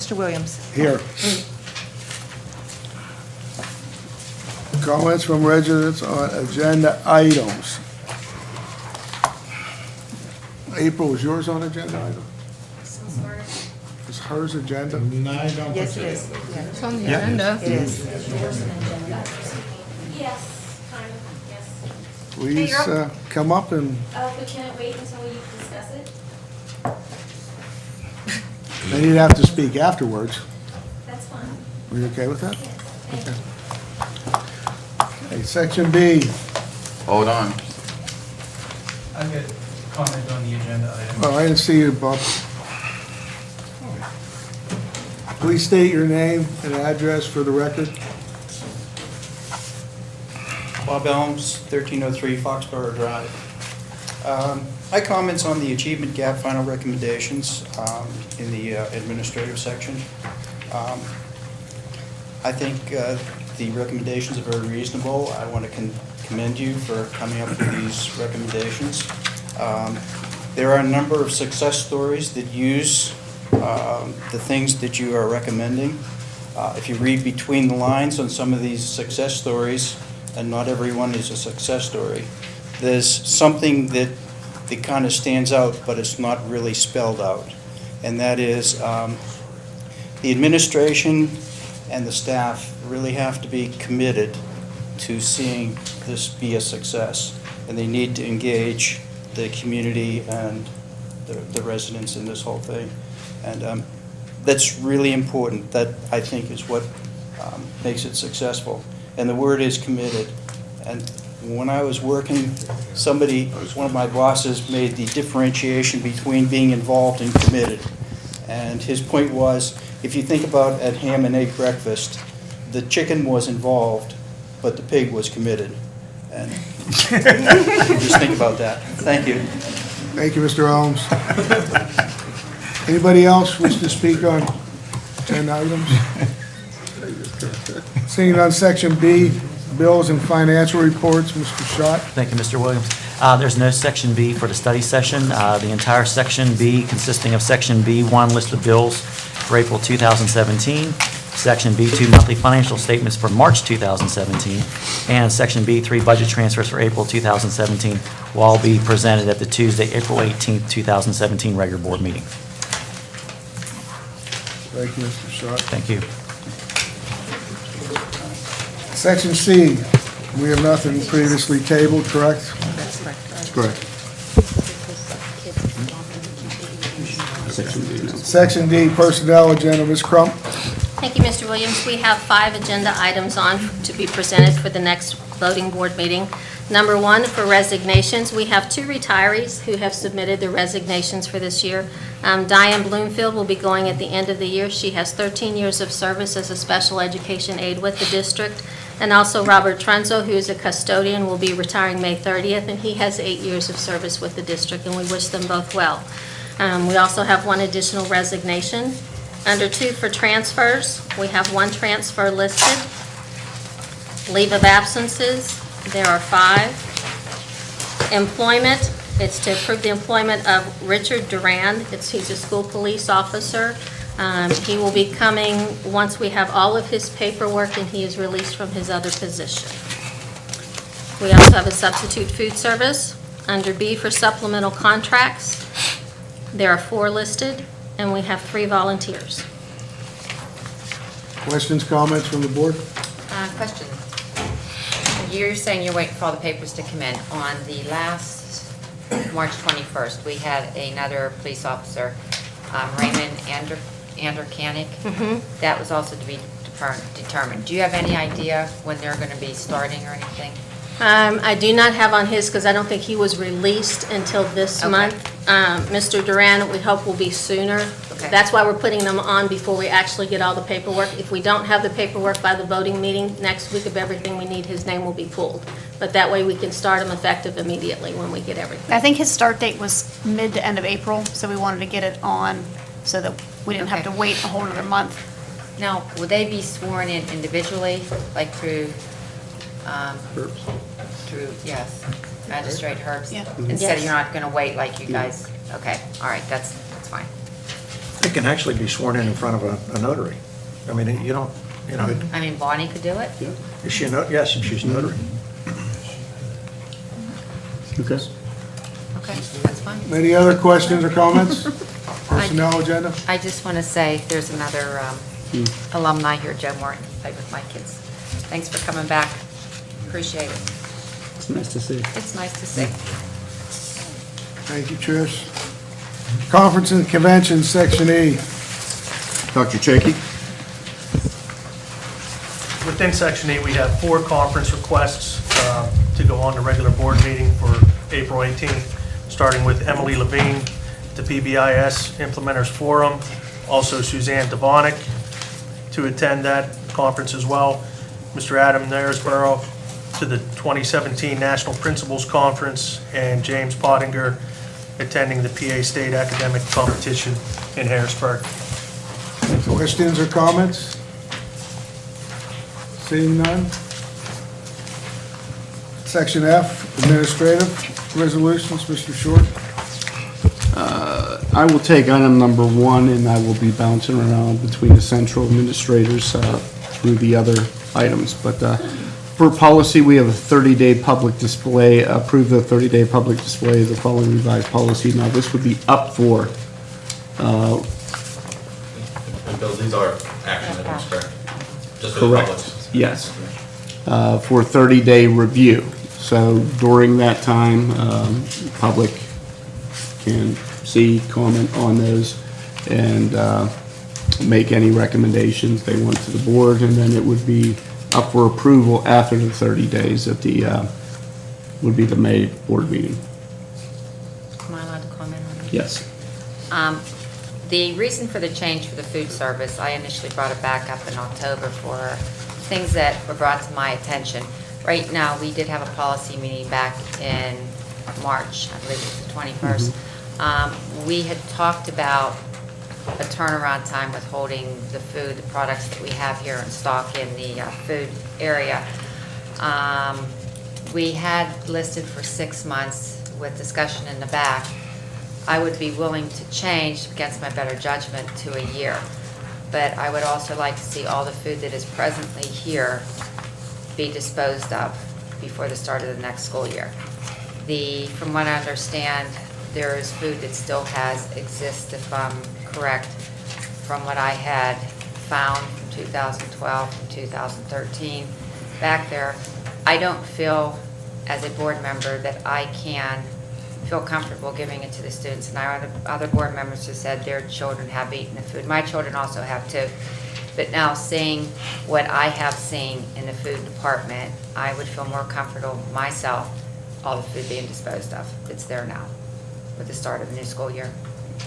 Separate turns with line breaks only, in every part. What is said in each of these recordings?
Mr. Williams.
Here. Comments from residents on agenda items. April, is yours on agenda item? Is hers agenda?
No, I don't
Yes,
think
it
so.
is. Yeah,
It's on the agenda.
it is.
Yes, kind of, yes.
Please come up and
But can it wait until we discuss it?
then you'd have to speak afterwards.
That's fine.
Are you okay with that?
Yes, thank you.
Okay, section B.
Hold on.
I've got a comment on the agenda item.
Oh, I didn't see you, Bob. Please state your name and address for the record.
Bob Elms, 1303 Foxborough Drive. My comments on the achievement gap final recommendations in the administrative section. I think the recommendations are very reasonable. I want to commend you for coming up with these recommendations. There are a number of success stories that use the things that you are recommending. If you read between the lines on some of these success stories, and not everyone is a success story, there's something that kind of stands out, but it's not really spelled out. And that is the administration and the staff really have to be committed to seeing this be a success. And they need to engage the community and the residents in this whole thing. And that's really important. That, I think, is what makes it successful. And the word is committed. And when I was working, one of my bosses made the differentiation between being involved and committed. And his point was, if you think about at ham and egg breakfast, the chicken was involved, but the pig was committed. And just think about that. Thank you.
Thank you, Mr. Holmes. Anybody else wish to speak on 10 items? Seeing on section B, bills and financial reports, Mr. Schott.
Thank you, Mr. Williams. There's no Section B for the study session. The entire Section B, consisting of Section B1, list of bills for April 2017, Section B2, monthly financial statements for March 2017, and Section B3, budget transfers for April 2017, will all be presented at the Tuesday, April 18th, 2017 regular board meeting.
Thank you, Mr. Schott.
Thank you.
Section C, we have nothing previously tabled, correct?
That's correct.
Correct. Section D, personnel agenda, Ms. Crump.
Thank you, Mr. Williams. We have 5 agenda items on to be presented for the next voting board meeting. Number 1, for resignations, we have 2 retirees who have submitted their resignations for this year. Diane Bloomfield will be going at the end of the year. She has 13 years of service as a special education aide with the district. And also Robert Trenzo, who is a custodian, will be retiring May 30th, and he has 8 years of service with the district, and we wish them both well. We also have 1 additional resignation. Under 2, for transfers, we have 1 transfer listed. Leave of absences, there are 5. Employment, it's to approve the employment of Richard Duran. He's a school police officer. He will be coming once we have all of his paperwork and he is released from his other position. We also have a substitute food service. Under B, for supplemental contracts, there are 4 listed, and we have 3 volunteers.
Questions, comments from the board?
Question. You're saying you're waiting for all the papers to come in. On the last March 21st, we had another police officer, Raymond Anderkanik. That was also to be determined. Do you have any idea when they're going to be starting or anything?
I do not have on his, because I don't think he was released until this
Okay.
month. Mr. Duran, we hope will be sooner.
Okay.
That's why we're putting them on before we actually get all the paperwork. If we don't have the paperwork by the voting meeting next week of everything we need, his name will be pulled. But that way we can start him effective immediately when we get everything.
I think his start date was mid to end of April, so we wanted to get it on so that we didn't have to
Okay.
wait a whole other month.
Now, will they be sworn in individually, like through, yes, Magistrate Herbst?
Yeah.
Instead,
Yes.
you're not going to wait like you guys, okay, all right, that's fine.
They can actually be sworn in front of a notary. I mean, you don't, you know,
I mean, Bonnie could do it?
is she a notary? Yes, she's a notary.
Okay.
Okay, that's fine.
Any other questions or comments? Personnel agenda?
I just want to say, there's another alumni here, Joe Martin, played with my kids. Thanks for coming back. Appreciate it.
It's nice to see.
It's nice to see.
Thank you, Trish. Conference and Convention, Section E.
Dr. Chaky?
Within Section 8, we have 4 conference requests to go on to regular board meeting for April 18th, starting with Emily Levine, the PBIS Implementers Forum, also Suzanne Devonick to attend that conference as well, Mr. Adam Naresborough to the 2017 National Principals Conference, and James Pottinger attending the PA State Academic Competition in Harrisburg.
Questions or comments? Seeing none? Section F, Administrative Resolutions, Mr. Short.
I will take item number 1, and I will be bouncing around between the central administrators through the other items. But for policy, we have a 30-day public display, approve the 30-day public display of the following revised policy. Now, this would be up for,
And Bill, these are action items, correct? Just for the public?
correct, yes, for 30-day review. So during that time, public can see, comment on those, and make any recommendations they want to the board, and then it would be up for approval after the 30 days at the, would be the May board meeting.
Am I allowed to comment on that?
Yes.
The reason for the change for the food service, I initially brought it back up in October for things that were brought to my attention. Right now, we did have a policy meeting back in March, I believe it was the 21st. We had talked about a turnaround time with holding the food, the products that we have here in stock in the food area. We had listed for 6 months with discussion in the back. I would be willing to change against my better judgment to a year. But I would also like to see all the food that is presently here be disposed of before the start of the next school year. From what I understand, there is food that still exists, if I'm correct, from what I had found from 2012 and 2013 back there. I don't feel, as a board member, that I can feel comfortable giving it to the students. And our other board members have said their children have eaten the food. My children also have too. But now seeing what I have seen in the food department, I would feel more comfortable myself, all the food being disposed of. It's there now with the start of the new school year.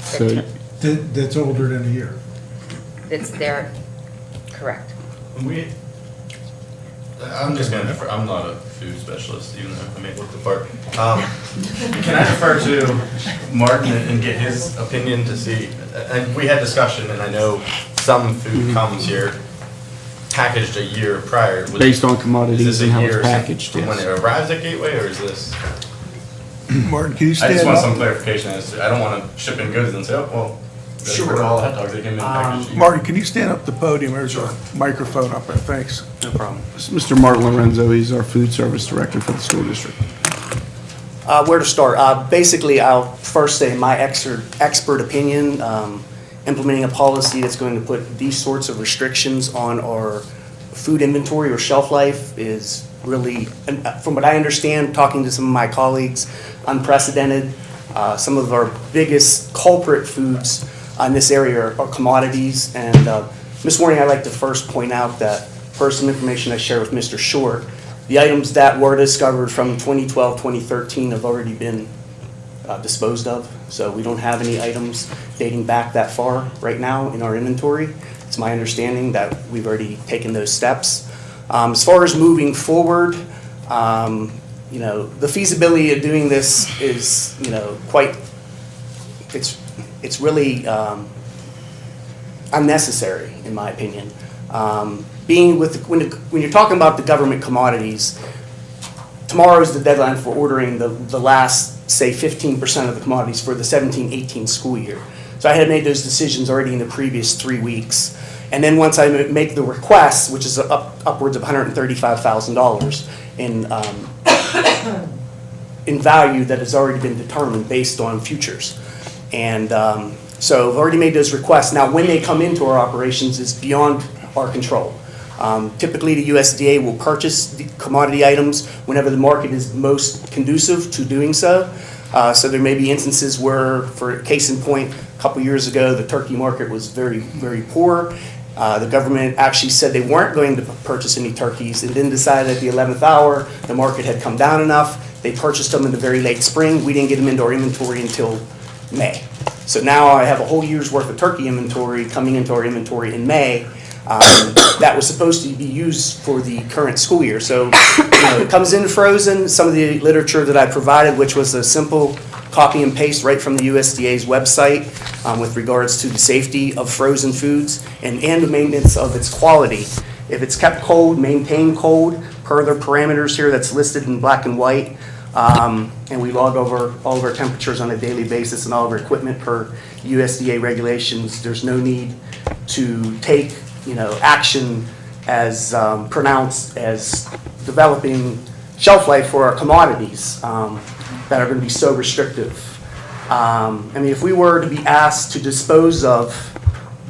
So
That's older than a year.
It's there, correct.
I'm just going to defer, I'm not a food specialist, even though I may look the part. Can I defer to Martin and get his opinion to see, and we had discussion, and I know some food comes here packaged a year prior.
based on
Is
commodities
this a
and how
year
it's packaged,
when
yes.
it arrives at Gateway, or is this?
Martin, can you
I
stand
just want some
up?
clarification as to, I don't want to ship in goods and say, oh, well, that's for all hot dogs, they came in packaged.
Martin, can you stand up the podium? There's a microphone up there, thanks.
No problem.
This is Mr. Martin Lorenzo, he's our food service director for the school district.
Where to start? Basically, I'll first say my expert opinion, implementing a policy that's going to put these sorts of restrictions on our food inventory or shelf life is really, and from what I understand, talking to some of my colleagues, unprecedented. Some of our biggest culprit foods in this area are commodities. And Ms. Warning, I'd like to first point out that per some information I shared with Mr. Short, the items that were discovered from 2012, 2013 have already been disposed of. So we don't have any items dating back that far right now in our inventory. It's my understanding that we've already taken those steps. As far as moving forward, the feasibility of doing this is, quite, it's really unnecessary, in my opinion. When you're talking about the government commodities, tomorrow is the deadline for ordering the last, say, 15% of the commodities for the 17-18 school year. So I had made those decisions already in the previous 3 weeks. And then once I make the request, which is upwards of $135,000 in value that has already been determined based on futures. And so I've already made those requests. Now, when they come into our operations is beyond our control. Typically, the USDA will purchase the commodity items whenever the market is most conducive to doing so. So there may be instances where, for case in point, a couple years ago, the turkey market was very, very poor. The government actually said they weren't going to purchase any turkeys and then decided at the 11th hour the market had come down enough. They purchased them in the very late spring. We didn't get them into our inventory until May. So now I have a whole year's worth of turkey inventory coming into our inventory in May. That was supposed to be used for the current school year. So, it comes in frozen. Some of the literature that I provided, which was a simple copy and paste right from the USDA's website with regards to the safety of frozen foods and the maintenance of its quality. If it's kept cold, maintained cold, per their parameters here that's listed in black and white, and we log over all of our temperatures on a daily basis and all of our equipment per USDA regulations, there's no need to take action as pronounced as developing shelf life for our commodities that are going to be so restrictive. If we were to be asked to dispose of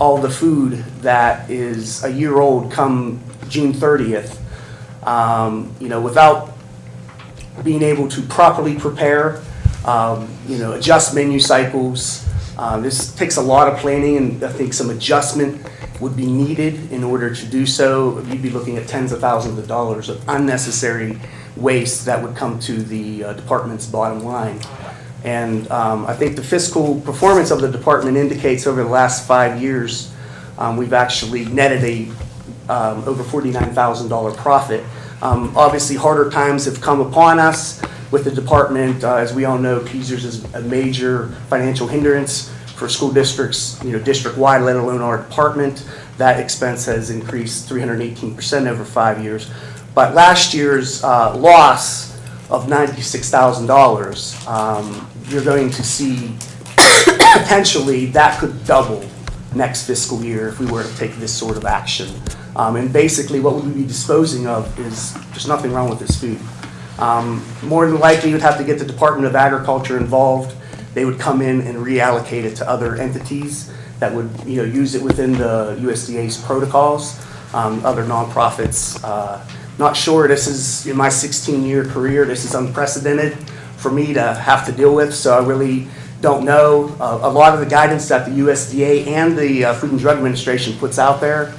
all the food that is a year old come June 30th, without being able to properly prepare, adjust menu cycles, this takes a lot of planning, and I think some adjustment would be needed in order to do so. You'd be looking at tens of thousands of dollars of unnecessary waste that would come to the department's bottom line. And I think the fiscal performance of the department indicates over the last 5 years, we've actually netted over $49,000 profit. Obviously, harder times have come upon us with the department. As we all know, PSERS is a major financial hindrance for school districts, district-wide, let alone our department. That expense has increased 318% over 5 years. But last year's loss of $96,000, you're going to see potentially that could double next fiscal year if we were to take this sort of action. And basically what we would be disposing of is, there's nothing wrong with this food. More than likely, you'd have to get the Department of Agriculture involved. They would come in and reallocate it to other entities that would use it within the USDA's protocols, other nonprofits. Not sure, this is, in my 16-year career, this is unprecedented for me to have to deal with, so I really don't know. A lot of the guidance that the USDA and the Food and Drug Administration puts out there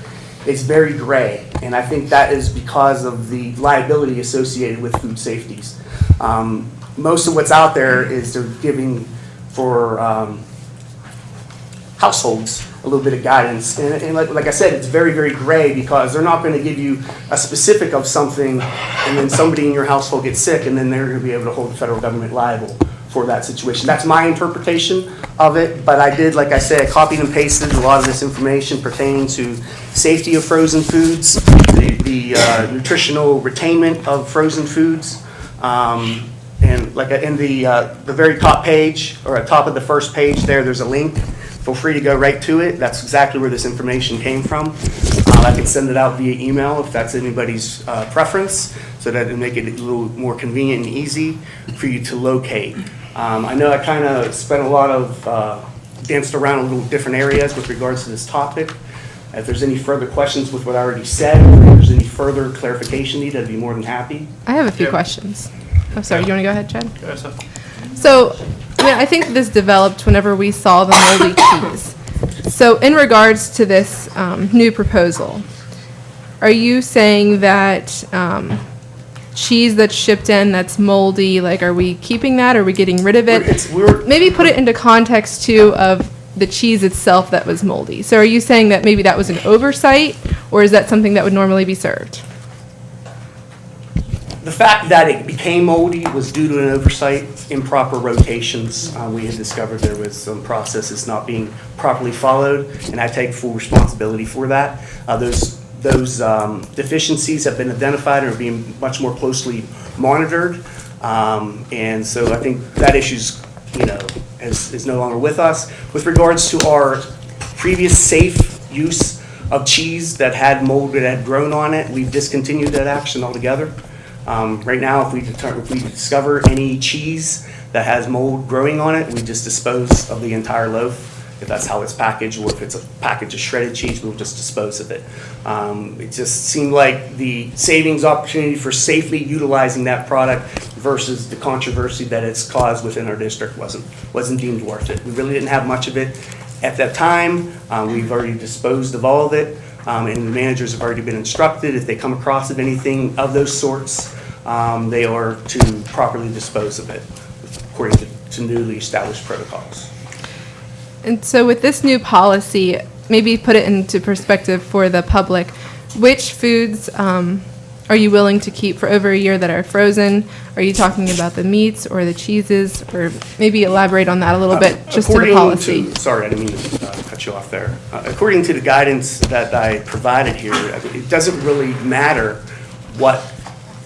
is very gray, and I think that is because of the liability associated with food safeties. Most of what's out there is they're giving for households a little bit of guidance, and like I said, it's very, very gray because they're not going to give you a specific of something and then somebody in your household gets sick and then they're going to be able to hold the federal government liable for that situation. That's my interpretation of it, but I did, like I said, copied and pasted a lot of this information pertaining to safety of frozen foods, the nutritional retainment of frozen foods, and like in the very top page, or at top of the first page there's a link. Feel free to go right to it. That's exactly where this information came from. I can send it out via email if that's anybody's preference, so that it'll make it a little more convenient and easy for you to locate. I know I kind of spent a lot of, danced around a little different areas with regards to this topic. If there's any further questions with what I already said, or if there's any further clarification needed, I'd be more than happy.
I have a few questions. I'm sorry, you want to go ahead, Chad?
Go ahead, Seth.
So, I think this developed whenever we saw the moldy cheese. So, in regards to this new proposal, are you saying that cheese that's shipped in that's moldy, like, are we keeping that? Are we getting rid of it? Maybe put it into context, too, of the cheese itself that was moldy. So, are you saying that maybe that was an oversight, or is that something that would normally be served?
The fact that it became moldy was due to an oversight, improper rotations. We had discovered there was some processes not being properly followed, and I take full responsibility for that. Those deficiencies have been identified and are being much more closely monitored. And so I think that issue's, is no longer with us. With regards to our previous safe use of cheese that had mold that had grown on it, we've discontinued that action altogether. Right now, if we discover any cheese that has mold growing on it, we just dispose of the entire loaf. If that's how it's packaged, or if it's a package of shredded cheese, we'll just dispose of it. It just seemed like the savings opportunity for safely utilizing that product versus the controversy that it's caused within our district wasn't deemed worth it. We really didn't have much of it at that time. We've already disposed of all of it, and the managers have already been instructed if they come across of anything of those sorts, they are to properly dispose of it according to newly established protocols.
And so with this new policy, maybe put it into perspective for the public, which foods are you willing to keep for over a year that are frozen? Are you talking about the meats or the cheeses? Or maybe elaborate on that a little bit, just to the policy.
Sorry, I didn't mean to cut you off there. According to the guidance that I provided here, it doesn't really matter what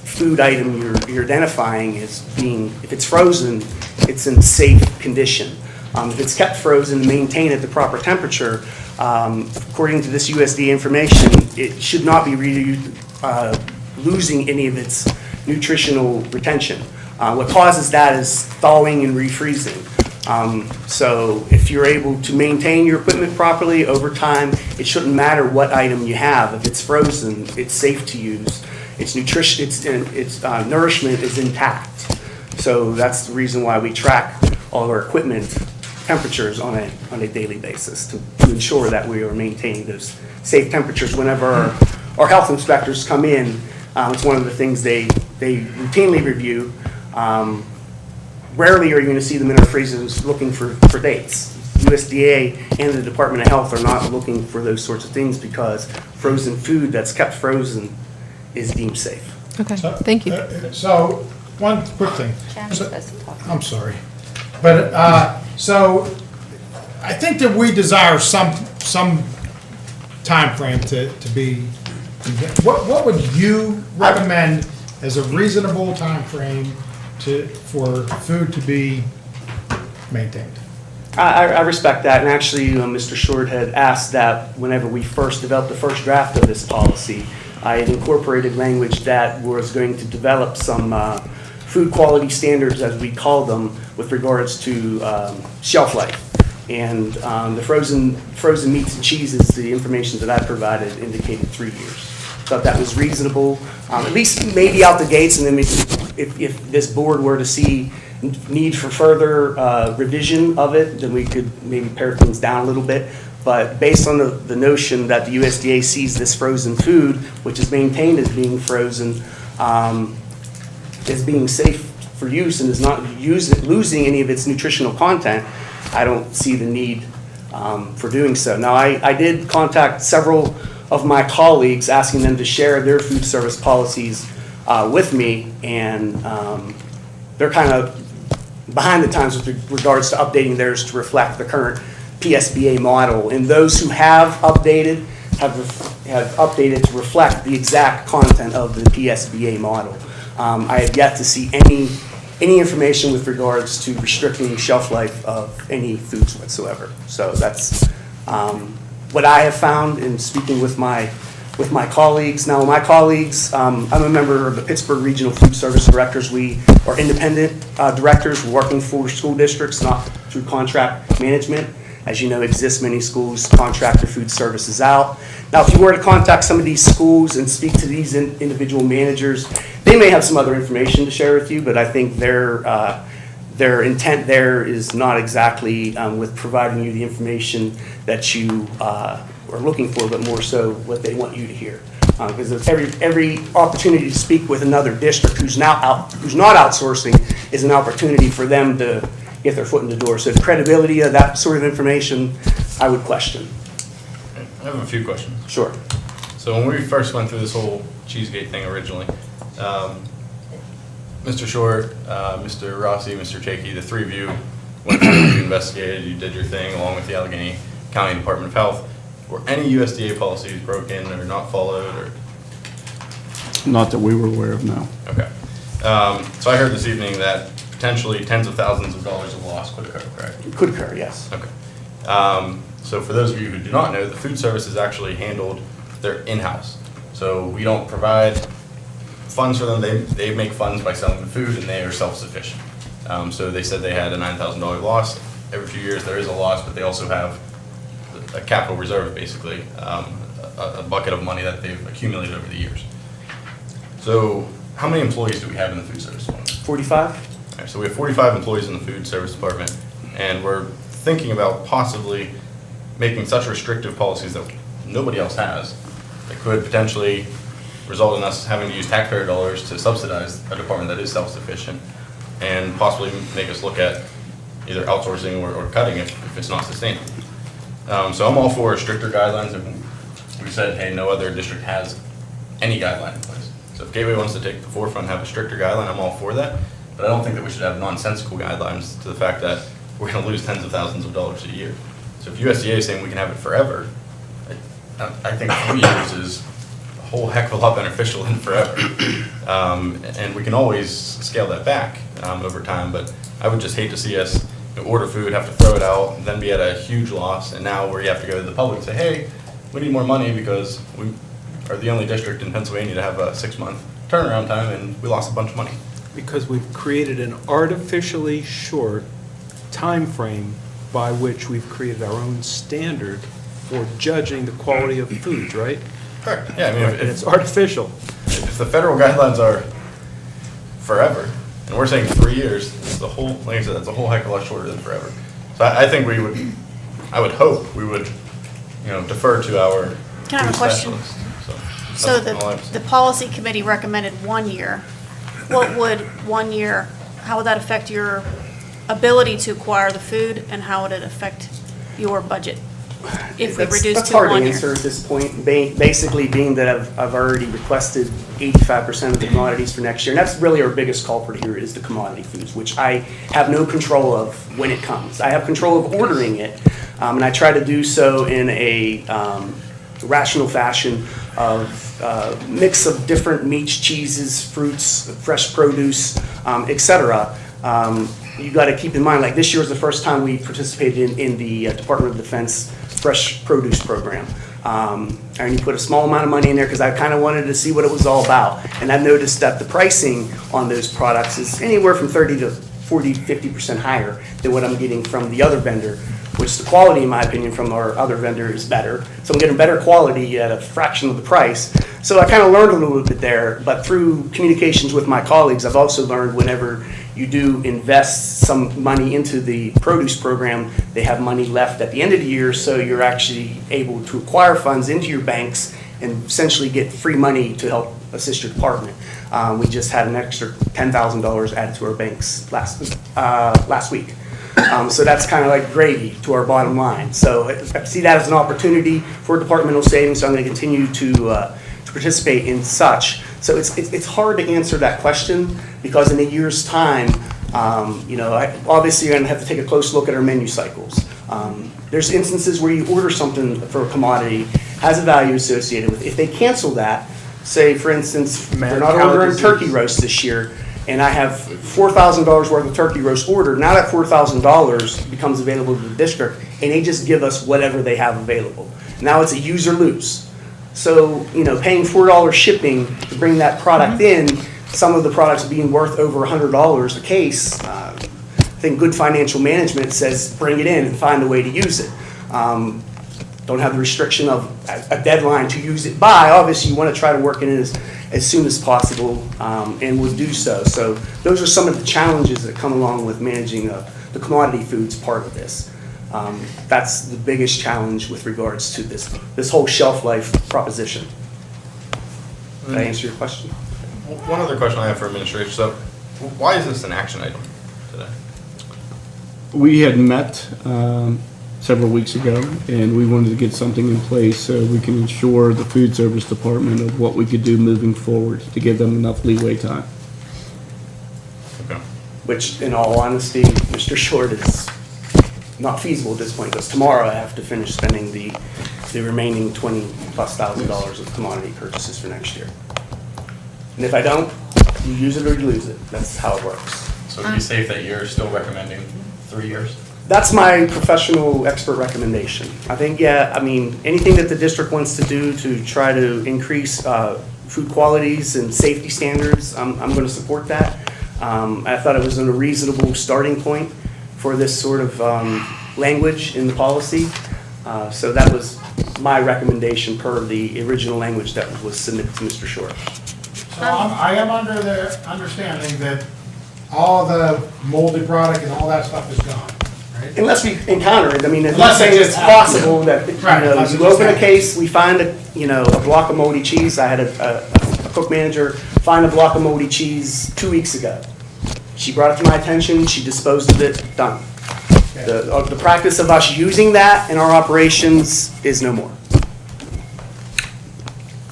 food item you're identifying as being, if it's frozen, it's in safe condition. If it's kept frozen and maintained at the proper temperature, according to this USDA information, it should not be losing any of its nutritional retention. What causes that is thawing and refreezing. So if you're able to maintain your equipment properly over time, it shouldn't matter what item you have. If it's frozen, it's safe to use. Its nutrition, its nourishment is intact. So that's the reason why we track all of our equipment temperatures on a daily basis to ensure that we are maintaining those safe temperatures. Whenever our health inspectors come in, it's one of the things they routinely review. Rarely are you going to see them in our freezers looking for dates. USDA and the Department of Health are not looking for those sorts of things because frozen food that's kept frozen is deemed safe.
Okay, thank you.
So, one quick thing.
Jack's supposed to talk.
I'm sorry. But, so, I think that we desire some timeframe to be, what would you recommend as a reasonable timeframe for food to be maintained?
I respect that, and actually, Mr. Short had asked that whenever we first developed the first draft of this policy, I had incorporated language that was going to develop some food quality standards, as we call them, with regards to shelf life. And the frozen meats and cheeses, the information that I provided indicated 3 years. Thought that was reasonable, at least maybe out the gates, and then if this board were to see need for further revision of it, then we could maybe pare things down a little bit. But based on the notion that the USDA sees this frozen food, which is maintained as being frozen, as being safe for use and is not losing any of its nutritional content, I don't see the need for doing so. Now, I did contact several of my colleagues asking them to share their food service policies with me, and they're kind of behind the times with regards to updating theirs to reflect the current PSBA model. And those who have updated have updated to reflect the exact content of the PSBA model. I have yet to see any information with regards to restricting shelf life of any foods whatsoever. So that's what I have found in speaking with my colleagues. Now, my colleagues, I'm a member of the Pittsburgh Regional Food Service Directors. We are independent directors working for school districts, not through contract management. As you know, exists many schools contract their food services out. Now, if you were to contact some of these schools and speak to these individual managers, they may have some other information to share with you, but I think their intent there is not exactly with providing you the information that you are looking for, but more so what they want you to hear. Because every opportunity to speak with another district who's not outsourcing is an opportunity for them to get their foot in the door. So the credibility of that sort of information, I would question.
I have a few questions.
Sure.
So when we first went through this whole Cheesegate thing originally, Mr. Short, Mr. Rossi, Mr. Chakey, the three of you went through, you investigated, you did your thing along with the Allegheny County Department of Health. Were any USDA policies broken or not followed? Or?
Not that we were aware of, no.
Okay. So I heard this evening that potentially tens of thousands of dollars of loss could occur, correct?
It could occur, yes.
Okay. So for those of you who do not know, the food service is actually handled, they're in-house. So we don't provide funds for them, they make funds by selling the food, and they are self-sufficient. So they said they had a $9,000 loss. Every few years there is a loss, but they also have a capital reserve, basically, a bucket of money that they've accumulated over the years. So how many employees do we have in the food service department?
45?
All right, so we have 45 employees in the food service department, and we're thinking about possibly making such restrictive policies that nobody else has, that could potentially result in us having to use taxpayer dollars to subsidize a department that is self-sufficient, and possibly make us look at either outsourcing or cutting if it's not sustainable. So I'm all for stricter guidelines, and we said, hey, no other district has any guideline in place. So if Gateway wants to take the forefront and have a stricter guideline, I'm all for that. But I don't think that we should have nonsensical guidelines to the fact that we're going to lose tens of thousands of dollars a year. So if USDA is saying we can have it forever, I think 3 years is a whole heck of a lot beneficial than forever. And we can always scale that back over time, but I would just hate to see us order food, have to throw it out, and then be at a huge loss, and now where you have to go to the public and say, hey, we need more money because we are the only district in Pennsylvania to have a 6-month turnaround time, and we lost a bunch of money.
Because we've created an artificially short time frame by which we've created our own standard for judging the quality of foods, right?
Correct. Yeah, I mean,
And it's artificial.
if the federal guidelines are forever, and we're saying 3 years, it's the whole, like I said, that's a whole heck of a lot shorter than forever. So I think I would hope we would, defer to our
Can I have a
food
question?
specialists.
So
that's all I'm saying.
the policy committee recommended 1 year. What would 1 year, how would that affect your ability to acquire the food, and how would it affect your budget if we reduce
That's
to
hard
1
to
year?
answer at this point, basically being that I've already requested 85% of the commodities for next year. And that's really our biggest culprit here is the commodity foods, which I have no control of when it comes. I have control of ordering it, and I try to do so in a rational fashion of mix of different meats, cheeses, fruits, fresh produce, et cetera. You got to keep in mind, like this year was the first time we participated in the Department of Defense Fresh Produce Program. And you put a small amount of money in there because I kind of wanted to see what it was all about. And I've noticed that the pricing on those products is anywhere from 30 to 40, 50% higher than what I'm getting from the other vendor, which the quality, in my opinion, from our other vendor is better. So I'm getting better quality at a fraction of the price. So I kind of learned a little bit there, but through communications with my colleagues, I've also learned whenever you do invest some money into the produce program, they have money left at the end of the year, so you're actually able to acquire funds into your banks and essentially get free money to help assist your department. We just had an extra $10,000 added to our banks last week. So that's kind of like gravy to our bottom line. So I see that as an opportunity for departmental savings, so I'm going to continue to participate in such. So it's hard to answer that question because in a year's time, obviously you're going to have to take a close look at our menu cycles. There's instances where you order something for a commodity, has a value associated with it. If they cancel that, say for instance, they're not ordering turkey roast this year, and I have $4,000 worth of turkey roast ordered, now that $4,000 becomes available to the district, and they just give us whatever they have available. Now it's a use or lose. So, paying $4 shipping to bring that product in, some of the products being worth over $100 a case, I think good financial management says bring it in and find a way to use it. Don't have the restriction of a deadline to use it by. Obviously, you want to try to work it in as soon as possible, and we'll do so. So those are some of the challenges that come along with managing the commodity foods part of this. That's the biggest challenge with regards to this whole shelf life proposition. Did I answer your question?
One other question I have for administration. So why is this an action item today?
We had met several weeks ago, and we wanted to get something in place so we can ensure the food service department of what we could do moving forward to give them enough leeway time.
Okay.
Which, in all honesty, Mr. Short, is not feasible at this point, because tomorrow I have to finish spending the remaining $20,000+ of commodity purchases for next year. And if I don't, you use it or you lose it. That's how it works.
So to be safe, that you're still recommending 3 years?
That's my professional expert recommendation. I think, yeah, I mean, anything that the district wants to do to try to increase food qualities and safety standards, I'm going to support that. I thought it was a reasonable starting point for this sort of language in the policy. So that was my recommendation per the original language that was submitted to Mr. Short.
So I am under the understanding that all the moldy product and all that stuff is gone, right?
Unless we encounter it, I mean, I'm not
Unless it
saying
just
it's
happens.
possible that,
Right,
you know,
unless it
you
just
open a
happens.
case, we find a block of moldy cheese. I had a cook manager find a block of moldy cheese 2 weeks ago. She brought it to my attention, she disposed of it, done. The practice of us using that in our operations is no more.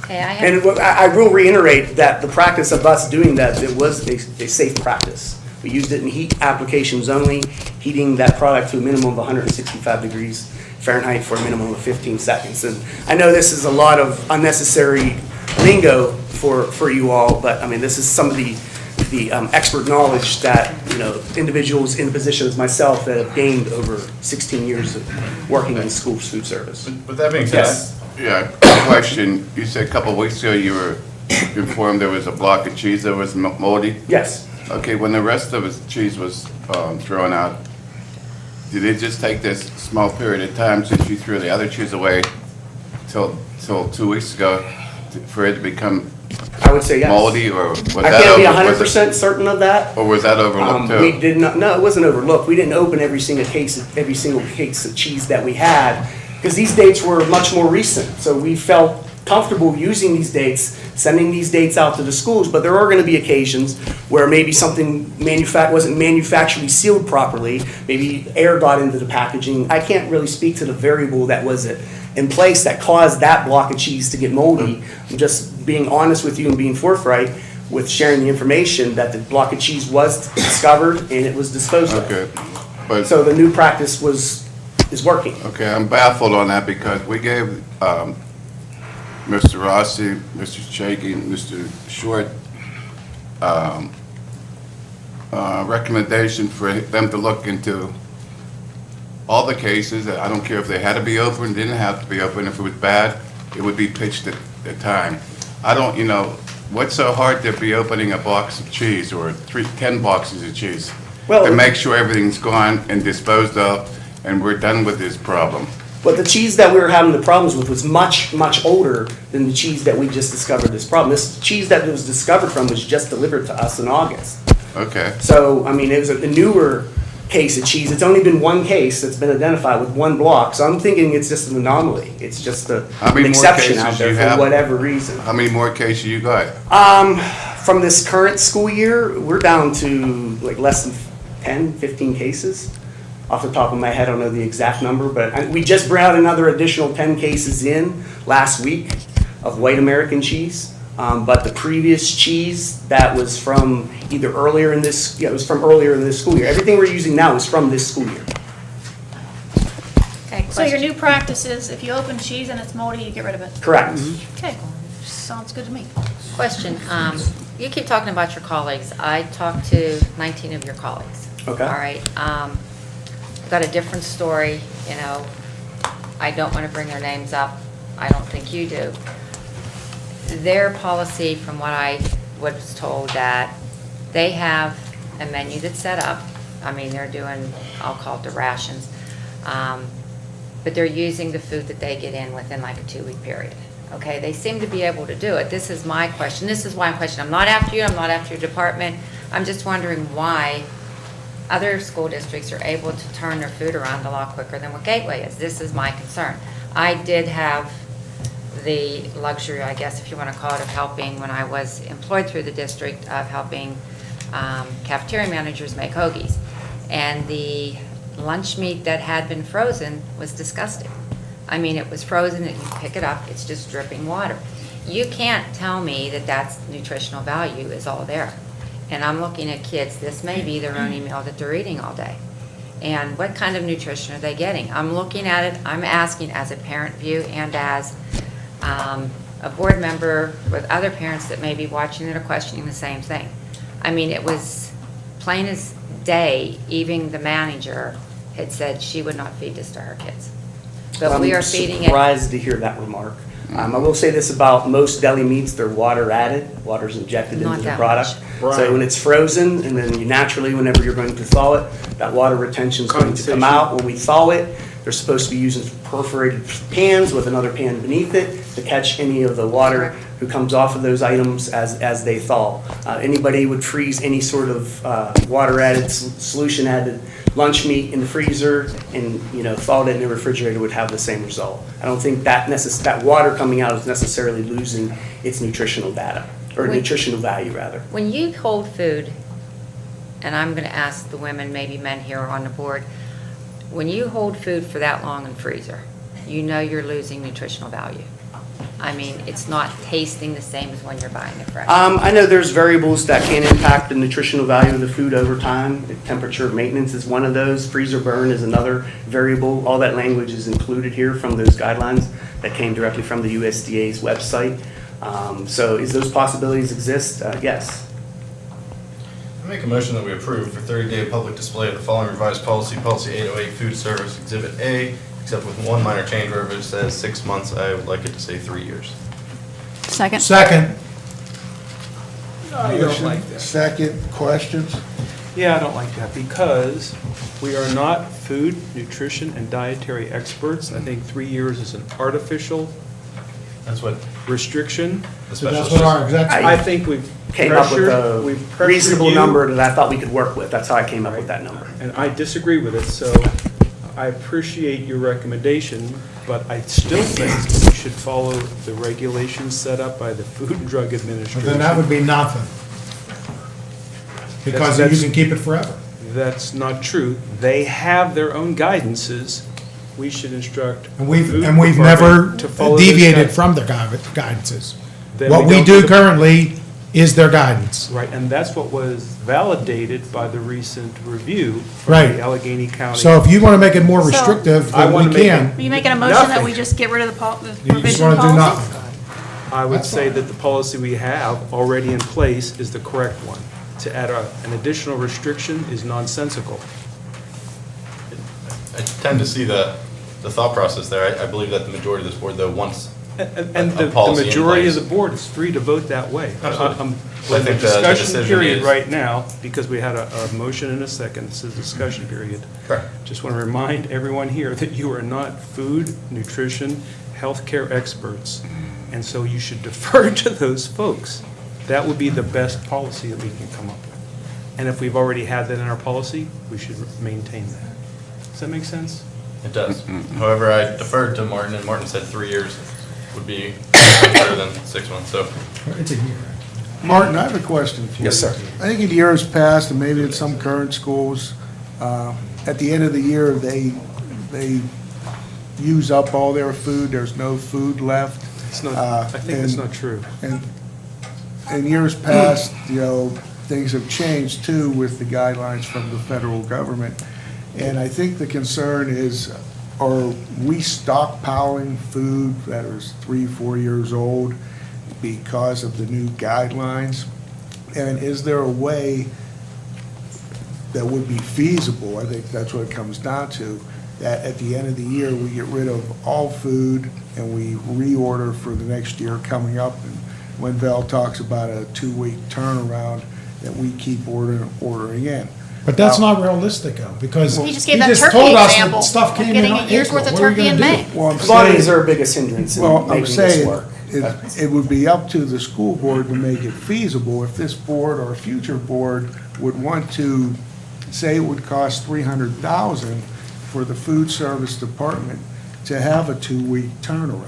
Okay, I have.
And I will reiterate that the practice of us doing that, it was a safe practice. We used it in heat applications only, heating that product to a minimum of 165 degrees Fahrenheit for a minimum of 15 seconds. And I know this is a lot of unnecessary lingo for you all, but I mean, this is some of the expert knowledge that, you know, individuals in positions as myself that have gained over 16 years of working in school food service.
But that being said,
Yes.
Yeah, question. You said a couple of weeks ago you were informed there was a block of cheese that was moldy?
Yes.
Okay, when the rest of the cheese was thrown out, did it just take this small period of time since you threw the other cheese away till 2 weeks ago for it to become
I would say yes.
moldy, or was
I
that
can't be
over- was it-
100% certain of that.
Or was that overlooked too?
We did not, no, it wasn't overlooked. We didn't open every single case of cheese that we had, because these dates were much more recent. So we felt comfortable using these dates, sending these dates out to the schools, but there are gonna be occasions where maybe something wasn't manufacturally sealed properly, maybe air got into the packaging. I can't really speak to the variable that was in place that caused that block of cheese to get moldy. I'm just being honest with you and being forthright with sharing the information that the block of cheese was discovered and it was disposed of.
Okay, but.
So the new practice is working.
Okay, I'm baffled on that because we gave Mr. Rossi, Mr. Shaky, and Mr. Short recommendation for them to look into all the cases. I don't care if they had to be open, didn't have to be open. If it was bad, it would be pitched at the time. I don't, you know, what's so hard to be opening a box of cheese or 10 boxes of cheese?
Well-
To make sure everything's gone and disposed of and we're done with this problem.
But the cheese that we were having the problems with was much, much older than the cheese that we just discovered this problem. This cheese that was discovered from was just delivered to us in August.
Okay.
So, I mean, it was a newer case of cheese. It's only been one case that's been identified with one block. So I'm thinking it's just an anomaly. It's just
How
an
many more
exception
cases
out there
you
for
have?
whatever reason.
How many more cases you got?
From this current school year, we're down to like less than 10, 15 cases. Off the top of my head, I don't know the exact number, but we just brought another additional 10 cases in last week of white American cheese. But the previous cheese that was from either earlier in this, yeah, it was from earlier in this school year. Everything we're using now is from this school year.
Okay,
So your
question.
new practice is if you open cheese and it's moldy, you get rid of it?
Correct.
Okay, sounds good to me.
Question, you keep talking about your colleagues. I talked to 19 of your colleagues.
Okay.
All right, got a different story, you know. I don't want to bring their names up. I don't think you do. Their policy, from what I was told, that they have a menu that's set up. I mean, they're doing, I'll call it the rations. But they're using the food that they get in within like a 2-week period. Okay, they seem to be able to do it. This is my question. This is why I'm questioning. I'm not after you, I'm not after your department. I'm just wondering why other school districts are able to turn their food around a lot quicker than what Gateway is. This is my concern. I did have the luxury, I guess, if you want to call it, of helping when I was employed through the district, of helping cafeteria managers make hoagies. And the lunch meat that had been frozen was disgusting. I mean, it was frozen, and you pick it up, it's just dripping water. You can't tell me that that's nutritional value is all there. And I'm looking at kids, this may be their only meal that they're eating all day. And what kind of nutrition are they getting? I'm looking at it, I'm asking as a parent view and as a board member with other parents that may be watching that are questioning the same thing. I mean, it was plain as day, even the manager had said she would not feed this to her kids. But we are feeding
I'm
it.
surprised to hear that remark. I will say this about most deli meats, they're water added, water's injected
Not
into the
that
product.
much.
So when it's frozen, and then you naturally, whenever you're going to thaw it, that water retention's going to come
Condensation.
out. When we thaw it, they're supposed to be using perforated pans with another pan beneath it to catch any of the water
Correct.
who comes off of those items as they thaw. Anybody would freeze any sort of water added, solution added lunch meat in the freezer and, thawed it in the refrigerator would have the same result. I don't think that water coming out is necessarily losing its nutritional data, or
Wait.
nutritional value, rather.
When you hold food, and I'm going to ask the women, maybe men here on the board, when you hold food for that long in freezer, you know you're losing nutritional value. I mean, it's not tasting the same as when you're buying it fresh.
I know there's variables that can impact the nutritional value of the food over time. Temperature maintenance is one of those. Freezer burn is another variable. All that language is included here from those guidelines that came directly from the USDA's website. So is those possibilities exist? Yes.
I make a motion that we approve for 30-day public display of the following revised policy, Policy 808, Food Service Exhibit A, except with one minor change where it says 6 months, I would like it to say 3 years.
Second.
Second.
I don't like that.
Second, questions?
Yeah, I don't like that because we are not food, nutrition, and dietary experts. I think 3 years is an artificial
That's what
restriction.
the
So that's
specialist
what our
says.
executive.
I think we've
Came up with
pressured
a reasonable
you,
number that I thought we could work with. That's how I came up with that number.
and I disagree with it, so I appreciate your recommendation, but I still think we should follow the regulations set up by the Food and Drug
But
Administration.
then that would be nothing. Because you
That's-
can keep it forever.
That's not true. They have their own guidances. We should instruct.
And we've
food
never
department to follow those
deviated
guidelines.
from their guidances.
Then
What we
don't
do
the-
currently is their guidance.
Right, and that's what was validated by the recent review from
Right.
the Allegheny County.
So if you want to make it more
So-
restrictive,
I
then
wanna
we
make it-
can.
Are you making a motion that
Nothing.
we just get rid of the the
You just
provision
want to do
policy?
nothing.
I would
That's
say
fine.
that the policy we have already in place is the correct one. To add an additional restriction is nonsensical.
I tend to see the thought process there. I believe that the majority of this board, though, wants
And
a
the
policy in
majority of
place.
the board is free to vote that way.
Absolutely.
We're
I
in the
think the
discussion
decision
period
is-
right now, because we had a motion and a second, this is discussion period.
Correct.
Just want to remind everyone here that you are not food, nutrition, healthcare experts, and so you should defer to those folks. That would be the best policy that we can come up with. And if we've already had that in our policy, we should maintain that. Does that make sense?
It does. However, I deferred to Martin, and Martin said 3 years would be better than 6 months, so.
It's a year.
Martin, I have a question for you.
Yes, sir.
I think in years past, and maybe in some current schools, at the end of the year, they use up all their food, there's no food left.
It's not, I think that's
and-
not true.
And in years past, things have changed too with the guidelines from the federal government. And I think the concern is, are we stockpiling food that is 3, 4 years old because of the new guidelines? And is there a way that would be feasible, I think that's what it comes down to, that at the end of the year, we get rid of all food and we reorder for the next year coming up? And when Val talks about a 2-week turnaround, that we keep ordering in.
But that's not realistic, though, because
He
he
just gave that
just
turkey
told us
example
that stuff
of
came in
getting
on
a year's
April.
worth of
What are we
turkey in
gonna
May.
do?
Well, I'm
Commodities
saying-
are our biggest hindrance in
Well, I'm
making this
saying,
work.
it would be up to the school board to make it feasible if this board or a future board would want to, say it would cost $300,000 for the food service department to have a 2-week turnaround.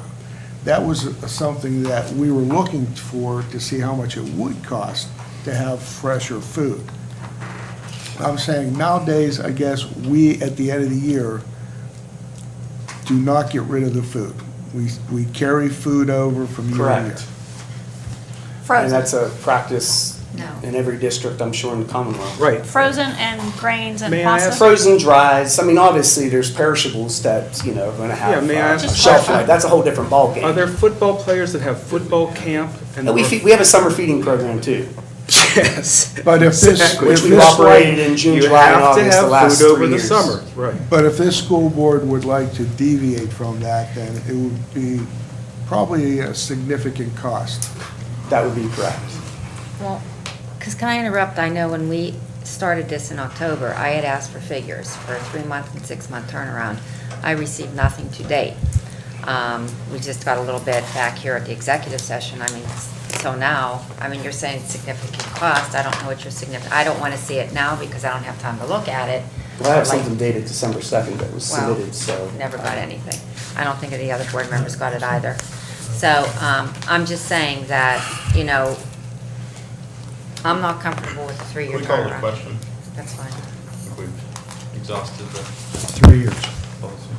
That was something that we were looking for to see how much it would cost to have fresher food. I'm saying nowadays, I guess, we, at the end of the year, do not get rid of the food. We carry food over from year to year.
Correct. And
Frozen,
that's a practice
No.
in every district, I'm sure, in the Commonwealth.
Right.
frozen and grains and
May I
pasta.
ask-
Frozen, dries, I mean, obviously, there's perishables that, are going to
Yeah,
have
may I ask a
shelf
question?
life. That's a whole different ballgame.
Are there football players that have football camp? And
And we have a summer feeding program, too.
Yes. But if this,
Which
if
we've
this,
operated in June, July, and August the last 3 years.
You have to have food over the summer, right.
but if this school board would like to deviate from that, then it would be probably a significant cost.
That would be correct.
Well, because can I interrupt? I know when we started this in October, I had asked for figures for a 3-month and 6-month turnaround. I received nothing to date. We just got a little bit back here at the executive session. I mean, so now, I mean, you're saying significant cost. I don't know what your significant, I don't want to see it now because I don't have time to look at it.
Well, I have
Like-
something dated December 2nd that was
Well,
submitted, so.
never got anything. I don't think any other board members got it either. So I'm just saying that, you know, I'm not comfortable with the 3-year
We call it a
turnaround.
question.
That's fine.
I think we've exhausted the
3 years.
policy.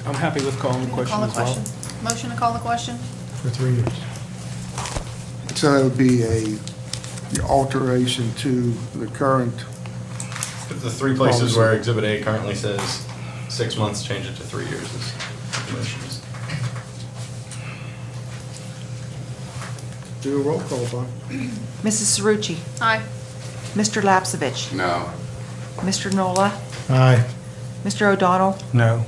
I'm happy with calling the question
Call the
as well.
question. Motion to call the question?
For 3 years.
So it would be a alteration to the current,
The 3 places where Exhibit A currently says 6 months, change it to 3 years is the motions.
do a roll call, Bob.
Mrs. Cerrucci.
Aye.
Mr. Lapsevich.
No.
Mr. Nola.
Aye.
Mr. O'Donnell.
No.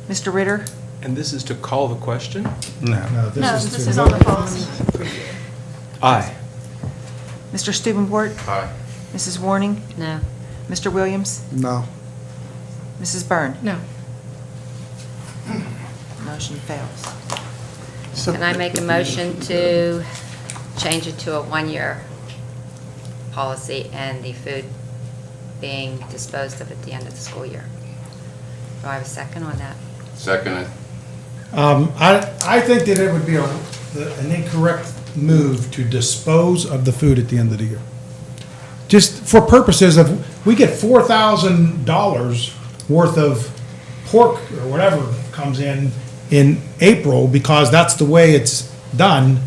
Mr. Ritter.
And this is to call the question?
No,
No,
this
this
is
is
to
on the
vote.
policy.
Aye.
Mr. Stubenbort.
Aye.
Mrs. Warning.
No.
Mr. Williams.
No.
Mrs. Byrne.
No.
Motion fails.
Can I make a motion to change it to a 1-year policy and the food being disposed of at the end of the school year? Do I have a second on that?
Second it.
I think that it would be an incorrect move to dispose of the food at the end of the year. Just for purposes of, we get $4,000 worth of pork or whatever comes in April, because that's the way it's done,